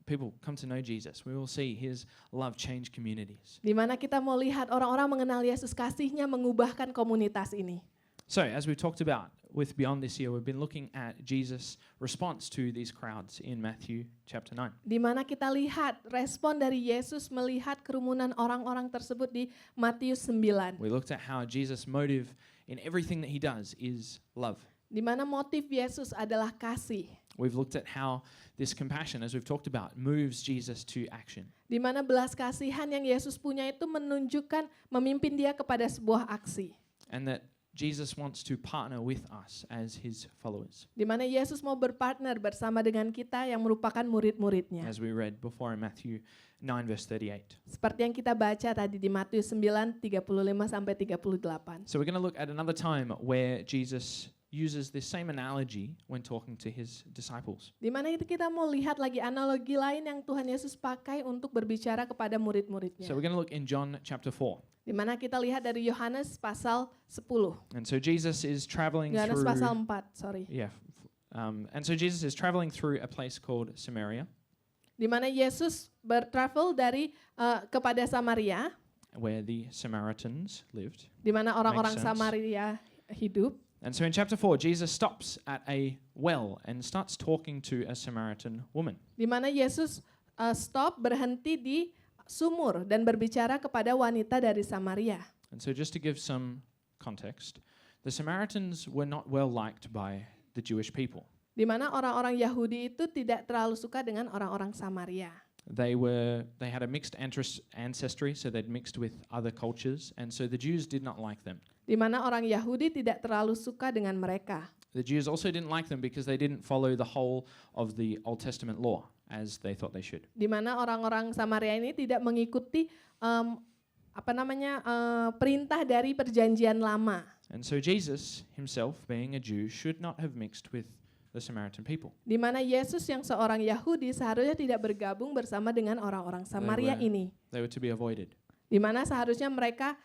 people come to know Jesus. We will see his love change communities. Di mana kita mau lihat orang-orang mengenal Yesus, kasih-Nya mengubahkan komunitas ini. So as we've talked about with Beyond this year, we've been looking at Jesus' response to these crowds in Matthew chapter 9. Di mana kita lihat respon dari Yesus melihat kerumunan orang-orang tersebut di Matius 9. We looked at how Jesus' motive in everything that he does is love. Di mana motif Yesus adalah kasih. We've looked at how this compassion, as we've talked about, moves Jesus to action. Di mana belas kasihan yang Yesus punya itu menunjukkan, memimpin dia kepada sebuah aksi. And that Jesus wants to partner with us as his followers, Di mana Yesus mau berpartner bersama dengan kita yang merupakan murid-muridnya. as we read before in Matthew 9 verse 38. Seperti yang kita baca tadi di Matius 9, 35 sampai 38. So we're going to look at another time where Jesus uses this same analogy when talking to his disciples. Di mana itu kita mau lihat lagi analogi lain yang Tuhan Yesus pakai untuk berbicara kepada murid-muridnya. So we're going to look in John chapter 4. Di mana kita lihat dari Yohanes pasal 10. And so Jesus is traveling Yohanes pasal through 4, sorry. and so Jesus is traveling through a place called Samaria, Di mana Yesus bertravel dari kepada Samaria, where the Samaritans lived. di mana orang-orang Makes sense. Samaria hidup. And so in chapter 4, Jesus stops at a well and starts talking to a Samaritan woman. Di mana Yesus stop berhenti di sumur dan berbicara kepada wanita dari Samaria. And so just to give some context, the Samaritans were not well liked by the Jewish people. Di mana orang-orang Yahudi itu tidak terlalu suka dengan orang-orang Samaria. They had a mixed ancestry, so they'd mixed with other cultures, and so the Jews did not like them. Di mana orang Yahudi tidak terlalu suka dengan mereka. The Jews also didn't like them because they didn't follow the whole of the Old Testament law as they thought they should. Di mana orang-orang Samaria ini tidak mengikuti perintah dari perjanjian lama. And so Jesus himself, being a Jew, should not have mixed with the Samaritan people. Di mana Yesus yang seorang Yahudi seharusnya tidak bergabung bersama dengan orang-orang Samaria were- ini. They were to be avoided. Di mana seharusnya mereka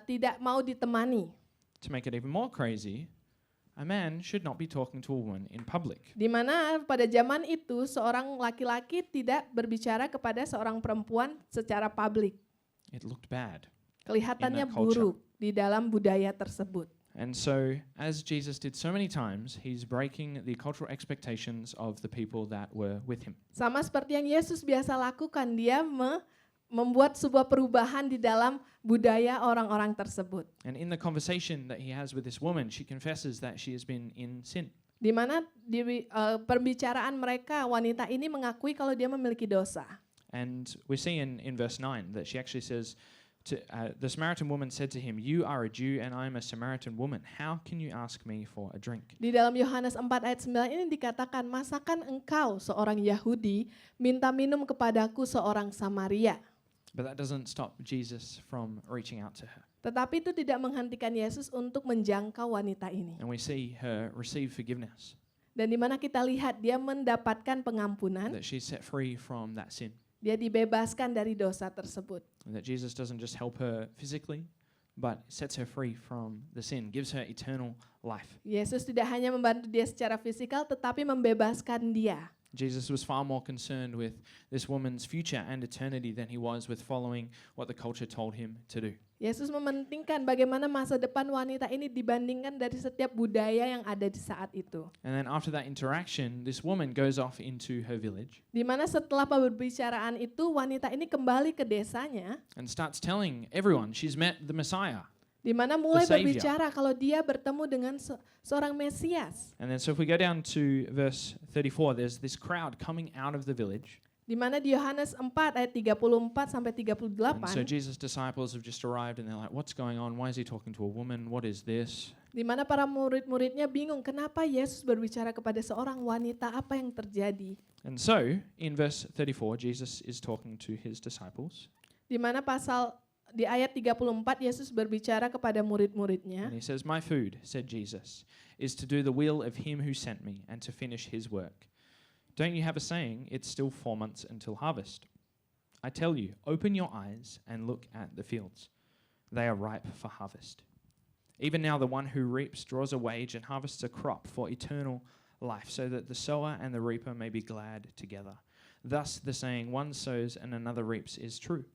tidak mau ditemani. To make it even more crazy, a man should not be talking to a woman in public. Di mana pada zaman itu seorang laki-laki tidak berbicara kepada seorang perempuan secara publik. It looked bad. Kelihatannya In that culture. buruk di dalam budaya tersebut. And so, as Jesus did so many times, he's breaking the cultural expectations of the people that were with him. Sama seperti yang Yesus biasa lakukan, dia membuat sebuah perubahan di dalam budaya orang-orang tersebut. And in the conversation that he has with this woman, she confesses that she has been in sin. Di mana di perbicaraan mereka, wanita ini mengakui kalau dia memiliki dosa. And we see in verse 9 that she actually says, the Samaritan woman said to him, "You are a Jew and I am a Samaritan woman. How can you ask me for a drink?" Di dalam Yohanes 4 ayat 9 ini dikatakan, masakan engkau seorang Yahudi minta minum kepadaku seorang Samaria. But that doesn't stop Jesus from reaching out to her. Tetapi itu tidak menghentikan Yesus untuk menjangkau wanita ini. And we see her receive forgiveness, Dan di mana kita lihat dia mendapatkan pengampunan, that she's set free from that sin. dia dibebaskan dari dosa tersebut. And that Jesus doesn't just help her physically, but sets her free from the sin, gives her eternal life. Yesus tidak hanya membantu dia secara fisikal, tetapi membebaskan dia. Jesus was far more concerned with this woman's future and eternity than he was with following what the culture told him to do. Yesus mementingkan bagaimana masa depan wanita ini dibandingkan dari setiap budaya yang ada di saat itu. And then after that interaction, this woman goes off into her village Di mana setelah pembicaraan itu, wanita ini kembali ke desanya, and starts telling everyone she's met the Messiah. di mana mulai Savior. berbicara kalau dia bertemu dengan seorang Mesias. And then so if we go down to verse 34, there's this crowd coming out of the village. Di mana di Yohanes 4 ayat 34 sampai And so 38, Jesus' disciples have just arrived and they're like, what's going on? Why is he talking to a woman? What is this? di mana para murid-muridnya bingung kenapa Yesus berbicara kepada seorang wanita, apa yang terjadi. And so in verse 34, Jesus is talking to his disciples. Di mana di ayat 34 Yesus berbicara kepada murid-muridnya. And he says, "My food," said Jesus, "is to do the will of him who sent me and to finish his work. Don't you have a saying, it's still 4 months until harvest? I tell you, open your eyes and look at the fields. They are ripe for harvest. Even now the one who reaps draws a wage and harvests a crop for eternal life, so that the sower and the reaper may be glad together. Thus the saying, one sows and another reaps is true.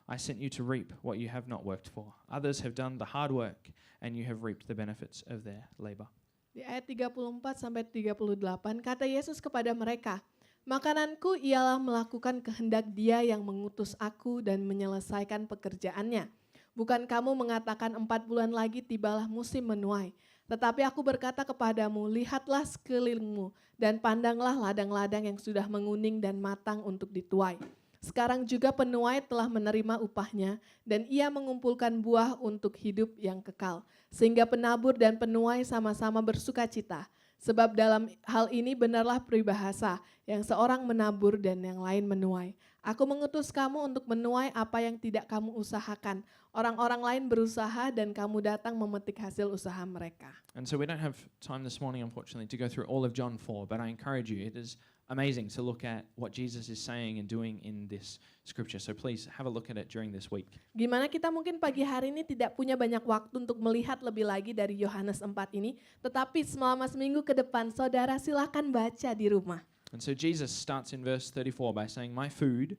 I sent you to reap what you have not worked for. Others have done the hard work, and you have reaped the benefits of their labor." Di ayat 34 sampai 38 kata Yesus kepada mereka, "Makananku ialah melakukan kehendak Dia yang mengutus aku dan menyelesaikan pekerjaannya. Bukan kamu mengatakan 4 bulan lagi tibalah musim menuai. Tetapi aku berkata kepadamu, lihatlah sekelilingmu dan pandanglah ladang-ladang yang sudah menguning dan matang untuk dituai. Sekarang juga penuai telah menerima upahnya dan ia mengumpulkan buah untuk hidup yang kekal. Sehingga penabur dan penuai sama-sama bersukacita. Sebab dalam hal ini benarlah peribahasa, yang seorang menabur dan yang lain menuai. Aku mengutus kamu untuk menuai apa yang tidak kamu usahakan. Orang-orang lain berusaha dan kamu datang memetik hasil usaha mereka. And so we don't have time this morning, unfortunately, to go through all of John 4, but I encourage you, it is amazing to look at what Jesus is saying and doing in this scripture. So please have a look at it during this week. Gimana kita mungkin pagi hari ini tidak punya banyak waktu untuk melihat lebih lagi dari Yohanes 4 ini, tetapi selama seminggu ke depan, saudara silakan baca di rumah. And so Jesus starts in verse 34 by saying, my food,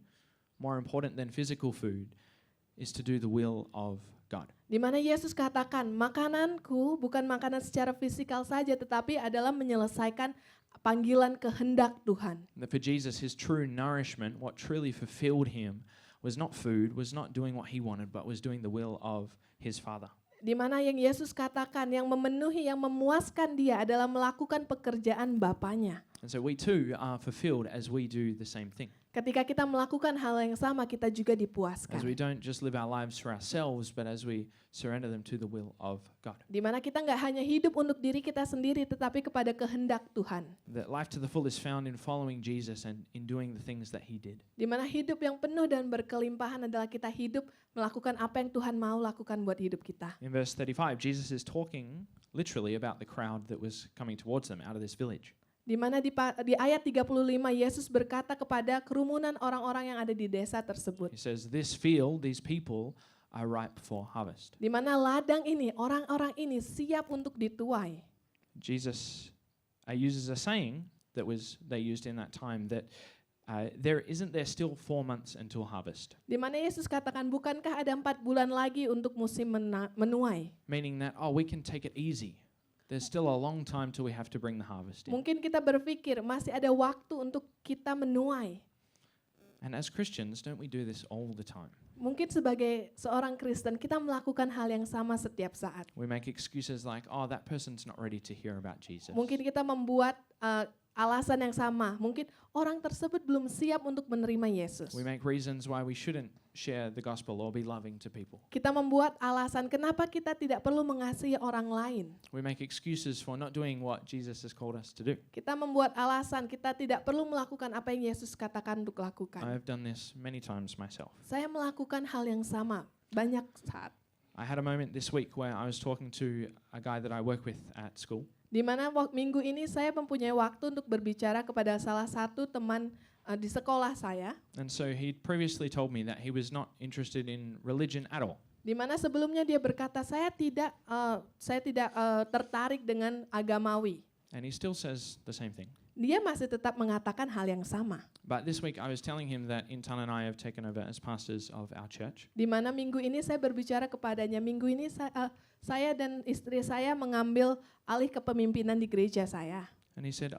more important than physical food, is to do the will of God. Di mana Yesus katakan, makananku bukan makanan secara fisikal saja, tetapi adalah menyelesaikan panggilan kehendak Tuhan. That for Jesus, his true nourishment, what truly fulfilled him, was not food, was not doing what he wanted, but was doing the will of his Father. Di mana yang Yesus katakan, yang memenuhi, yang memuaskan dia adalah melakukan pekerjaan Bapanya. And so we too are fulfilled as we do the same thing. Ketika kita melakukan hal yang sama, kita juga As we dipuaskan. don't just live our lives for ourselves, but as we surrender them to the will of God. Di mana kita nggak hanya hidup untuk diri kita sendiri, tetapi kepada kehendak Tuhan. That life to the full is found in following Jesus and in doing the things that he did. Di mana hidup yang penuh dan berkelimpahan adalah kita hidup melakukan apa yang Tuhan mau lakukan buat hidup kita. In verse 35, Jesus is talking literally about the crowd that was coming towards them out of this village. Di mana di ayat 35 Yesus berkata kepada kerumunan orang-orang yang ada di desa tersebut. He says, this field, these people are ripe for harvest. Di mana ladang ini, orang-orang ini siap untuk dituai. Jesus uses a saying that they used in that time that there still 4 months until harvest. Di mana Yesus katakan, bukankah ada 4 bulan lagi untuk musim menuai? Meaning that, we can take it easy. There's still a long time till we have to bring the harvest in. Mungkin kita berpikir masih ada waktu untuk kita menuai. And as Christians, don't we do this all the time? Mungkin sebagai seorang Kristen kita melakukan hal yang sama setiap saat. We make excuses like, that person's not ready to hear about Jesus. Mungkin kita membuat alasan yang sama. Mungkin orang tersebut belum siap untuk menerima Yesus. We make reasons why we shouldn't share the gospel or be loving to people. Kita membuat alasan kenapa kita tidak perlu mengasihi orang lain. We make excuses for not doing what Jesus has called us to do. Kita membuat alasan kita tidak perlu melakukan apa yang Yesus katakan untuk lakukan. I've done this many times myself. Saya melakukan hal yang sama banyak saat. I had a moment this week where I was talking to a guy that I work with at school. Di mana minggu ini saya mempunyai waktu untuk berbicara kepada salah satu teman di sekolah saya. And so he previously told me that he was not interested in religion at all. Di mana sebelumnya dia berkata saya tidak tertarik dengan agamawi. And he still says the same thing. Dia masih tetap mengatakan hal yang sama. But this week I was telling him that Intan and I have taken over as pastors of our church. Di mana minggu ini saya berbicara kepadanya, minggu ini saya dan istri saya mengambil alih kepemimpinan di gereja saya. And he said,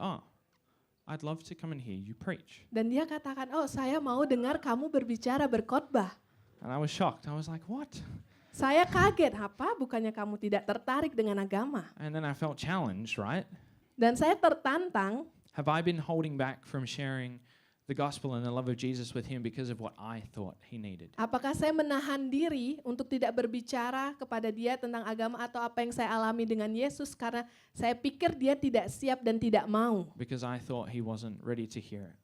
I'd love to come and hear you preach. Dan dia katakan, saya mau dengar kamu berbicara, berkhotbah. And I was shocked. I was like, what? Saya kaget, apa? Bukannya kamu tidak tertarik dengan agama? And then I felt challenged, right? Dan saya tertantang. Have I been holding back from sharing the gospel and the love of Jesus with him because of what I thought he needed? Apakah saya menahan diri untuk tidak berbicara kepada dia tentang agama atau apa yang saya alami dengan Yesus karena saya pikir dia tidak siap dan tidak mau? Because I thought he wasn't ready to hear it.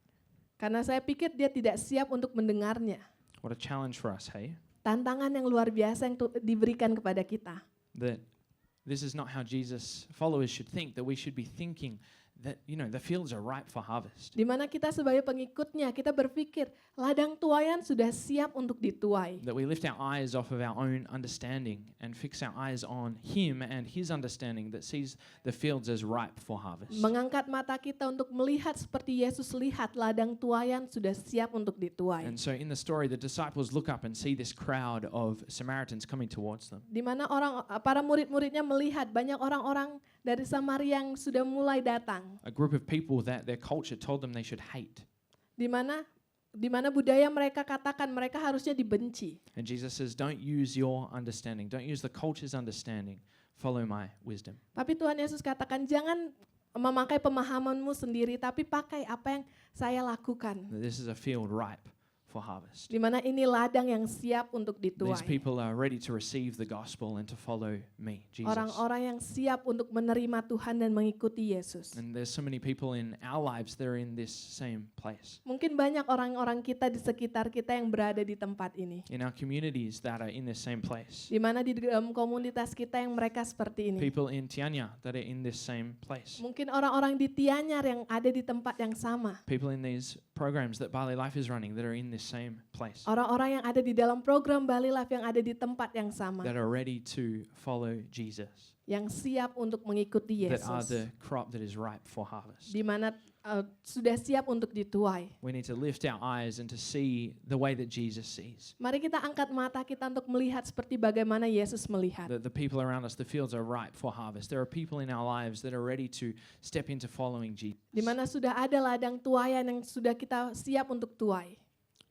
Karena saya pikir dia tidak siap untuk mendengarnya. What a challenge for us, hey? Tantangan yang luar biasa yang diberikan kepada kita. That this is not how Jesus' followers should think, that we should be thinking that, the fields are ripe for harvest. Di mana kita sebagai pengikutnya, kita berpikir ladang tuaian sudah siap untuk dituai. That we lift our eyes off of our own understanding and fix our eyes on him and his understanding that sees the fields as ripe for harvest. Mengangkat mata kita untuk melihat seperti Yesus lihat ladang tuaian sudah siap untuk dituai. And so in the story, the disciples look up and see this crowd of Samaritans coming towards them. Di mana para murid-muridnya melihat banyak orang-orang dari Samaria yang sudah mulai datang. A group of people that their culture told them they should hate. Di mana di mana budaya mereka katakan mereka harusnya dibenci. And Jesus says, don't use your understanding, don't use the culture's understanding, follow my wisdom. Tapi Tuhan Yesus katakan jangan memakai pemahamanmu sendiri, tapi pakai apa yang saya lakukan. That this is a field ripe for harvest. Di mana ini ladang yang siap untuk These dituai. people are ready to receive the gospel and to follow me, Jesus. Orang-orang yang siap untuk menerima Tuhan dan mengikuti Yesus. And there's so many people in our lives that are in this same place. Mungkin banyak orang-orang kita di sekitar kita yang berada di tempat ini. In our communities that are in this same place. Di mana di dalam komunitas kita yang mereka seperti ini. People in Tianya that are in this same place. Mungkin orang-orang di Tianyar yang ada di tempat yang sama. People in these programs that Bali Life is running that are in this same place. Orang-orang yang ada di dalam program Bali Life yang ada di tempat yang sama. That are ready to follow Jesus. Yang siap untuk mengikuti That are Yesus. the crop that is ripe for harvest. Di mana sudah siap untuk dituai. We need to lift our eyes and to see the way that Jesus sees. Mari kita angkat mata kita untuk melihat seperti bagaimana Yesus melihat. That the people around us, the fields are ripe for harvest. There are people in our lives that are ready to step into following Jesus. Di mana sudah ada ladang tuaian yang sudah kita siap untuk tuai.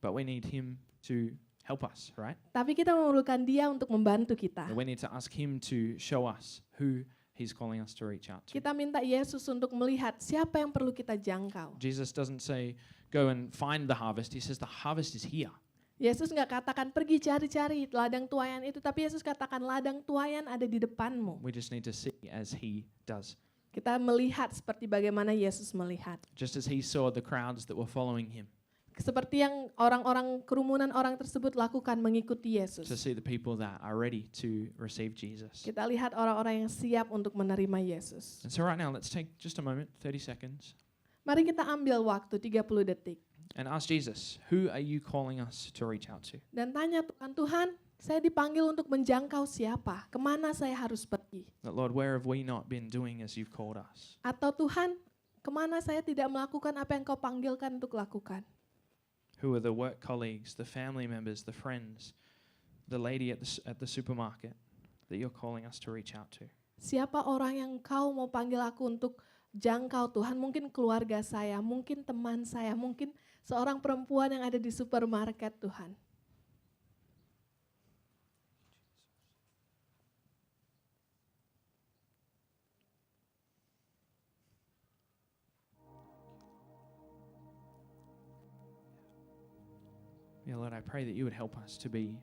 But we need Him to help us, right? Tapi kita memerlukan Dia untuk membantu kita. We need to ask Him to show us who He's calling us to reach out to. Kita minta Yesus untuk melihat siapa yang perlu kita jangkau. Jesus doesn't say, go and find the harvest. He says the harvest is here. Yesus nggak katakan pergi cari-cari ladang tuaian itu, tapi Yesus katakan ladang tuaian ada di depanmu. We just need to see as He does. Kita melihat seperti bagaimana Yesus melihat. Just as He saw the crowds that were following Him. Seperti yang orang-orang kerumunan orang tersebut lakukan mengikuti Yesus. To see the people that are ready to receive Jesus. Kita lihat orang-orang yang siap untuk menerima Yesus. And so right now, let's take just a moment, 30 seconds, Mari kita ambil waktu 30 detik. and ask Jesus, who are you calling us to reach out to? Dan tanya Tuhan, saya dipanggil untuk menjangkau siapa? Kemana saya harus pergi? That Lord, where have we not been doing as you've called us? Atau Tuhan, kemana saya tidak melakukan apa yang kau panggilkan untuk lakukan? Who are the work colleagues, the family members, the friends, the lady at the supermarket that you're calling us to reach out to? Siapa orang yang kau mau panggil aku untuk jangkau Tuhan? Mungkin keluarga saya, mungkin teman saya, mungkin seorang perempuan yang ada di supermarket Tuhan. Yeah, Lord, I pray that you would help us to be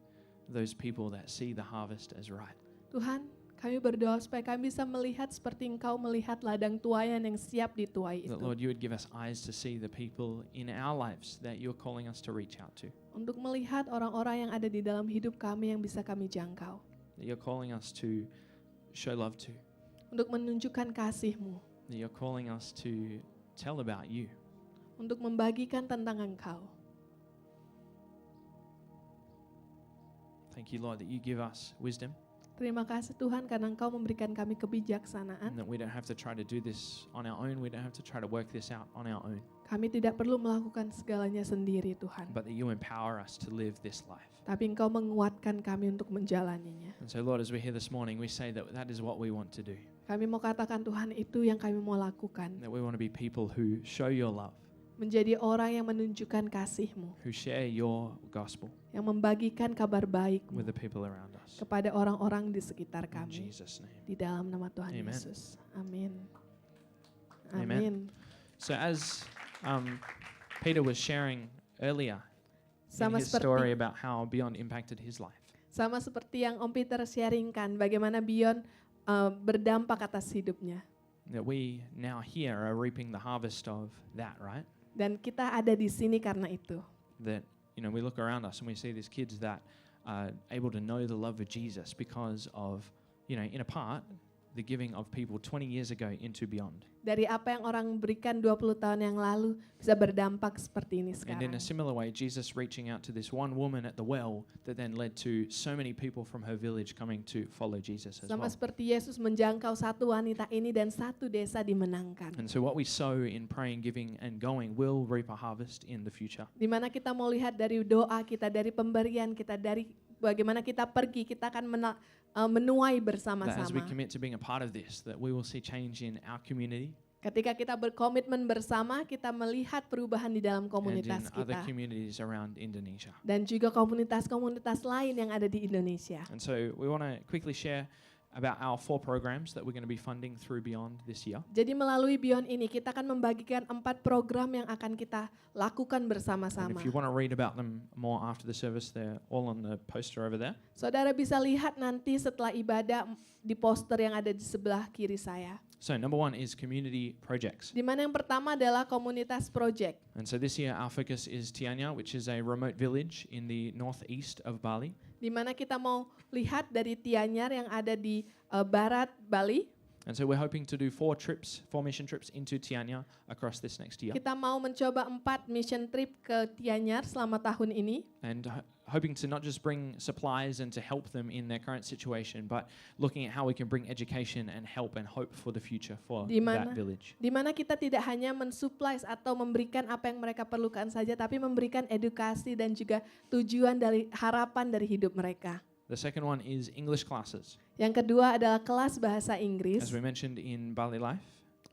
those people that see the harvest as right. Tuhan, kami berdoa supaya kami bisa melihat seperti Engkau melihat ladang tuaian yang siap dituai That, itu. Lord, you would give us eyes to see the people in our lives that you're calling us to reach out to. Untuk melihat orang-orang yang ada di dalam hidup kami yang bisa kami jangkau. That you're calling us to show love to. Untuk menunjukkan kasih-Mu. That you're calling us to tell about you. Untuk membagikan tentang Engkau. Thank you, Lord, that you give us wisdom Terima kasih Tuhan karena Engkau memberikan kami kebijaksanaan. and that we don't have to try to do this on our own. We don't have to try to work this out on our own. Kami tidak perlu melakukan segalanya sendiri Tuhan. But that you empower us to live this life. Tapi Engkau menguatkan kami untuk menjalaninya. And so, Lord, as we're here this morning, we say that that is what we want to do. Kami mau katakan Tuhan itu yang kami mau lakukan. That we want to be people who show your love, Menjadi orang yang menunjukkan kasih-Mu. who share your gospel Yang membagikan kabar baik-Mu with the people around us. kepada orang-orang di sekitar In kami. Jesus' name. Di dalam nama Tuhan Amen. Yesus. Amin. Amen. Amin. So as Peter was sharing earlier in Sama his story seperti about how Beyond impacted his life, sama seperti yang Om Peter sharingkan bagaimana Beyond berdampak atas hidupnya. that we now here are reaping the harvest of that, right? Dan kita ada di sini karena itu. That, you know, we look around us and we see these kids that are able to know the love of Jesus because of, you know, in a part, the giving of people 20 years ago into Beyond. Dari apa yang orang berikan 20 tahun yang lalu bisa berdampak seperti ini And in sekarang. a similar way, Jesus reaching out to this one woman at the well that then led to so many people from her village coming to follow Jesus as Sama well. seperti Yesus menjangkau satu wanita ini dan satu desa dimenangkan. And so what we sow in praying, giving, and going will reap a harvest in the future. Di mana kita mau lihat dari doa kita, dari pemberian kita, dari bagaimana kita pergi, kita akan menuai That as we bersama-sama. commit to being a part of this, that we will see change in our community, Ketika kita berkomitmen bersama, kita melihat perubahan di dalam and in komunitas other kita. communities around Indonesia. Dan juga komunitas-komunitas lain yang ada di Indonesia. And so we want to quickly share about our 4 programs that we're going to be funding through Beyond this year. Jadi melalui Beyond ini kita akan membagikan 4 program yang akan kita lakukan And bersama-sama. if you want to read about them more after the service, they're all on the poster over there. Saudara bisa lihat nanti setelah ibadah di poster yang ada di sebelah kiri saya. So number 1 is community projects. Di mana yang pertama adalah komunitas project. And so this year our focus is Tianya, which is a remote village in the northeast of Bali. Di mana kita mau lihat dari Tianyar yang ada di barat Bali. And so we're hoping to do 4 mission trips into Tianya across this next year. Kita mau mencoba 4 mission trip ke Tianyar selama tahun ini. And hoping to not just bring supplies and to help them in their current situation, but looking at how we can bring education and help and hope for the future for Di mana- that village. Di mana kita tidak hanya mensupply atau memberikan apa yang mereka perlukan saja, tapi memberikan edukasi dan juga tujuan dari harapan dari hidup mereka. The second one is English classes. Yang kedua adalah kelas bahasa Inggris. As we mentioned in Bali Life,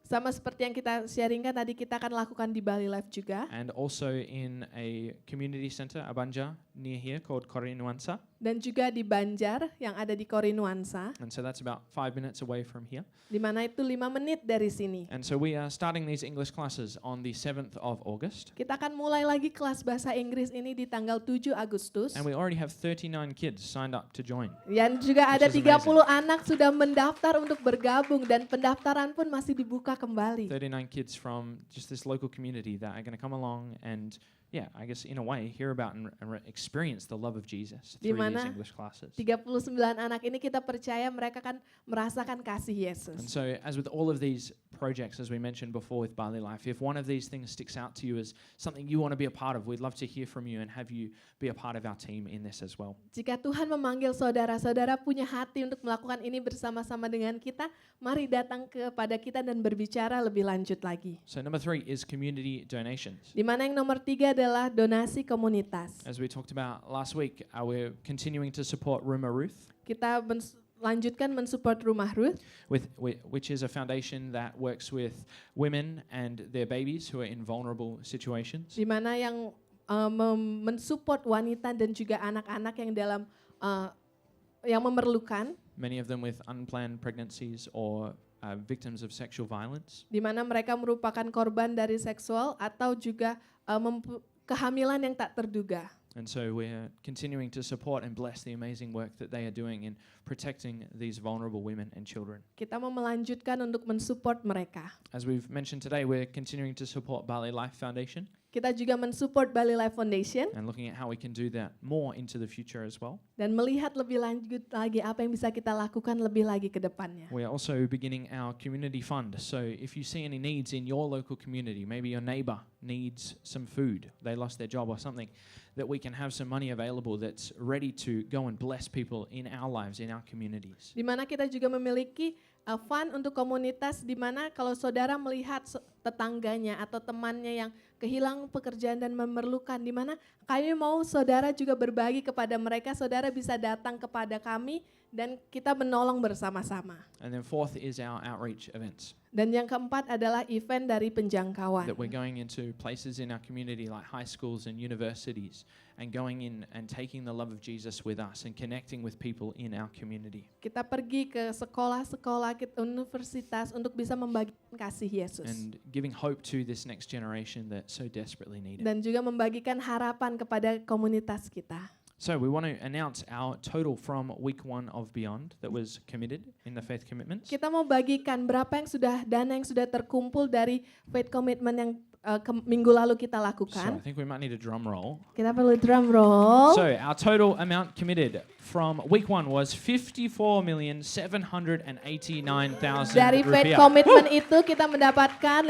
Sama seperti yang kita sharingkan tadi, kita akan lakukan di Bali Life juga. and also in a community center, Abanja, near here called Korinuansa. Dan juga di Banjar yang ada di Korinuansa, And so that's about 5 minutes away from here. di mana itu 5 menit dari sini. And so we are starting these English classes on the 7th of August. Kita akan mulai lagi kelas bahasa Inggris ini di tanggal 7 Agustus. And we already have 39 kids signed up to join. Dan juga ada Which is 30 anak sudah mendaftar untuk bergabung dan pendaftaran pun masih dibuka kembali. 39 kids from just this local community that are going to come along and, yeah, I guess in a way, hear about and experience the love of Jesus Di through these mana English classes. 39 anak ini kita percaya mereka kan merasakan kasih And Yesus. so, as with all of these projects, as we mentioned before with Bali Life, if one of these things sticks out to you as something you want to be a part of, we'd love to hear from you and have you be a part of our team in this as well. Jika Tuhan memanggil saudara-saudara punya hati untuk melakukan ini bersama-sama dengan kita, mari datang kepada kita dan berbicara lebih lanjut lagi. So, number 3 is community donations. Di mana yang nomor 3 adalah donasi komunitas. As we talked about last week, we're continuing to support Rumah Ruth, Kita lanjutkan mensupport Rumah Ruth, which is a foundation that works with women and their babies who are in vulnerable situations. di mana yang mensupport wanita dan juga anak-anak yang dalam yang memerlukan, Many of them with unplanned pregnancies or victims of sexual violence. di mana mereka merupakan korban dari seksual atau juga kehamilan yang tak terduga. And so we're continuing to support and bless the amazing work that they are doing in protecting these vulnerable women and children. Kita mau melanjutkan untuk mensupport mereka. As we've mentioned today, we're continuing to support Bali Life Foundation Kita juga mensupport Bali Life Foundation and looking at how we can do that more into the future as well. dan melihat lebih lanjut lagi apa yang bisa kita lakukan lebih lagi ke depannya. We are also beginning our community fund. So if you see any needs in your local community, maybe your neighbor needs some food, they lost their job or something, that we can have some money available that's ready to go and bless people in our lives, in our communities. Di mana kita juga memiliki fund untuk komunitas, di mana kalau saudara melihat tetangganya atau temannya yang kehilangan pekerjaan dan memerlukan, di mana kami mau saudara juga berbagi kepada mereka, saudara bisa datang kepada kami dan kita menolong bersama-sama. And then 4th is our outreach events, Dan yang keempat adalah event dari penjangkauan. that we're going into places in our community like high schools and universities and going in and taking the love of Jesus with us and connecting with people in our community Kita pergi ke sekolah-sekolah, universitas untuk bisa membagikan kasih Yesus. and giving hope to this next generation that so desperately need it. Dan juga membagikan harapan kepada komunitas kita. So we want to announce our total from week 1 of Beyond that was committed in the faith commitments. Kita mau bagikan berapa yang sudah dana yang sudah terkumpul dari faith commitment yang minggu lalu kita So I lakukan. think we might need a drum roll. Kita perlu drum roll. So our total amount committed from week 1 was 54,789,000 Dari faith rupiah, commitment itu kita mendapatkan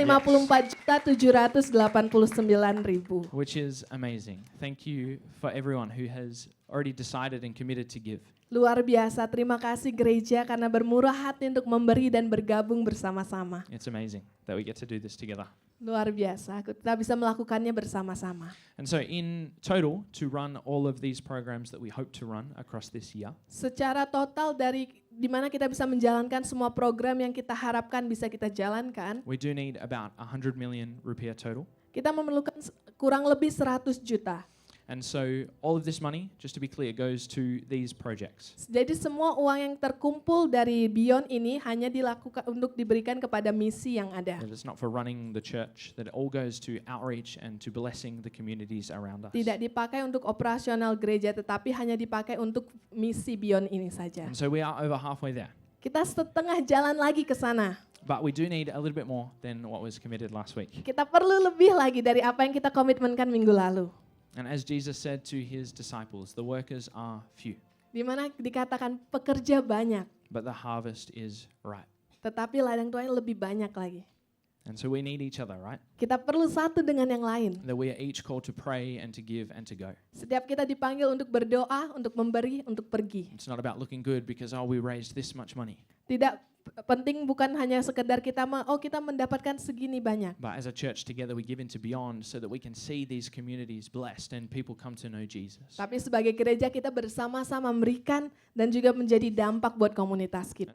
54.789.000. which is amazing. Thank you for everyone who has already decided and committed to give. Luar biasa, terima kasih gereja karena bermurah hati untuk memberi dan bergabung bersama-sama. It's amazing that we get to do this together. Luar biasa, kita bisa melakukannya bersama-sama. And so in total, to run all of these programs that we hope to run across this year, Secara total dari di mana kita bisa menjalankan semua program yang kita harapkan bisa kita jalankan, we do need about 100 million rupiah total. kita memerlukan kurang lebih 100 juta. And so all of this money, just to be clear, goes to these projects. Jadi semua uang yang terkumpul dari Beyond ini hanya dilakukan untuk diberikan kepada misi yang ada. That it's not for running the church, that it all goes to outreach and to blessing the communities around us. Tidak dipakai untuk operasional gereja, tetapi hanya dipakai untuk misi Beyond ini saja. And so we are over halfway there. Kita setengah jalan lagi ke sana. But we do need a little bit more than what was committed last week. Kita perlu lebih lagi dari apa yang kita komitmenkan minggu lalu. And as Jesus said to his disciples, the workers are few, Di mana dikatakan pekerja banyak, but the harvest is ripe. tetapi ladang tuai lebih banyak lagi. And so we need each other, right? Kita perlu satu dengan yang lain. That we are each called to pray and to give and to go. Setiap kita dipanggil untuk berdoa, untuk memberi, untuk pergi. It's not about looking good because, oh, we raised this much money. Tidak penting bukan hanya sekedar kita kita mendapatkan segini banyak. But as a church together, we give into Beyond so that we can see these communities blessed and people come to know Jesus. Tapi sebagai gereja kita bersama-sama memberikan dan juga menjadi dampak buat komunitas kita.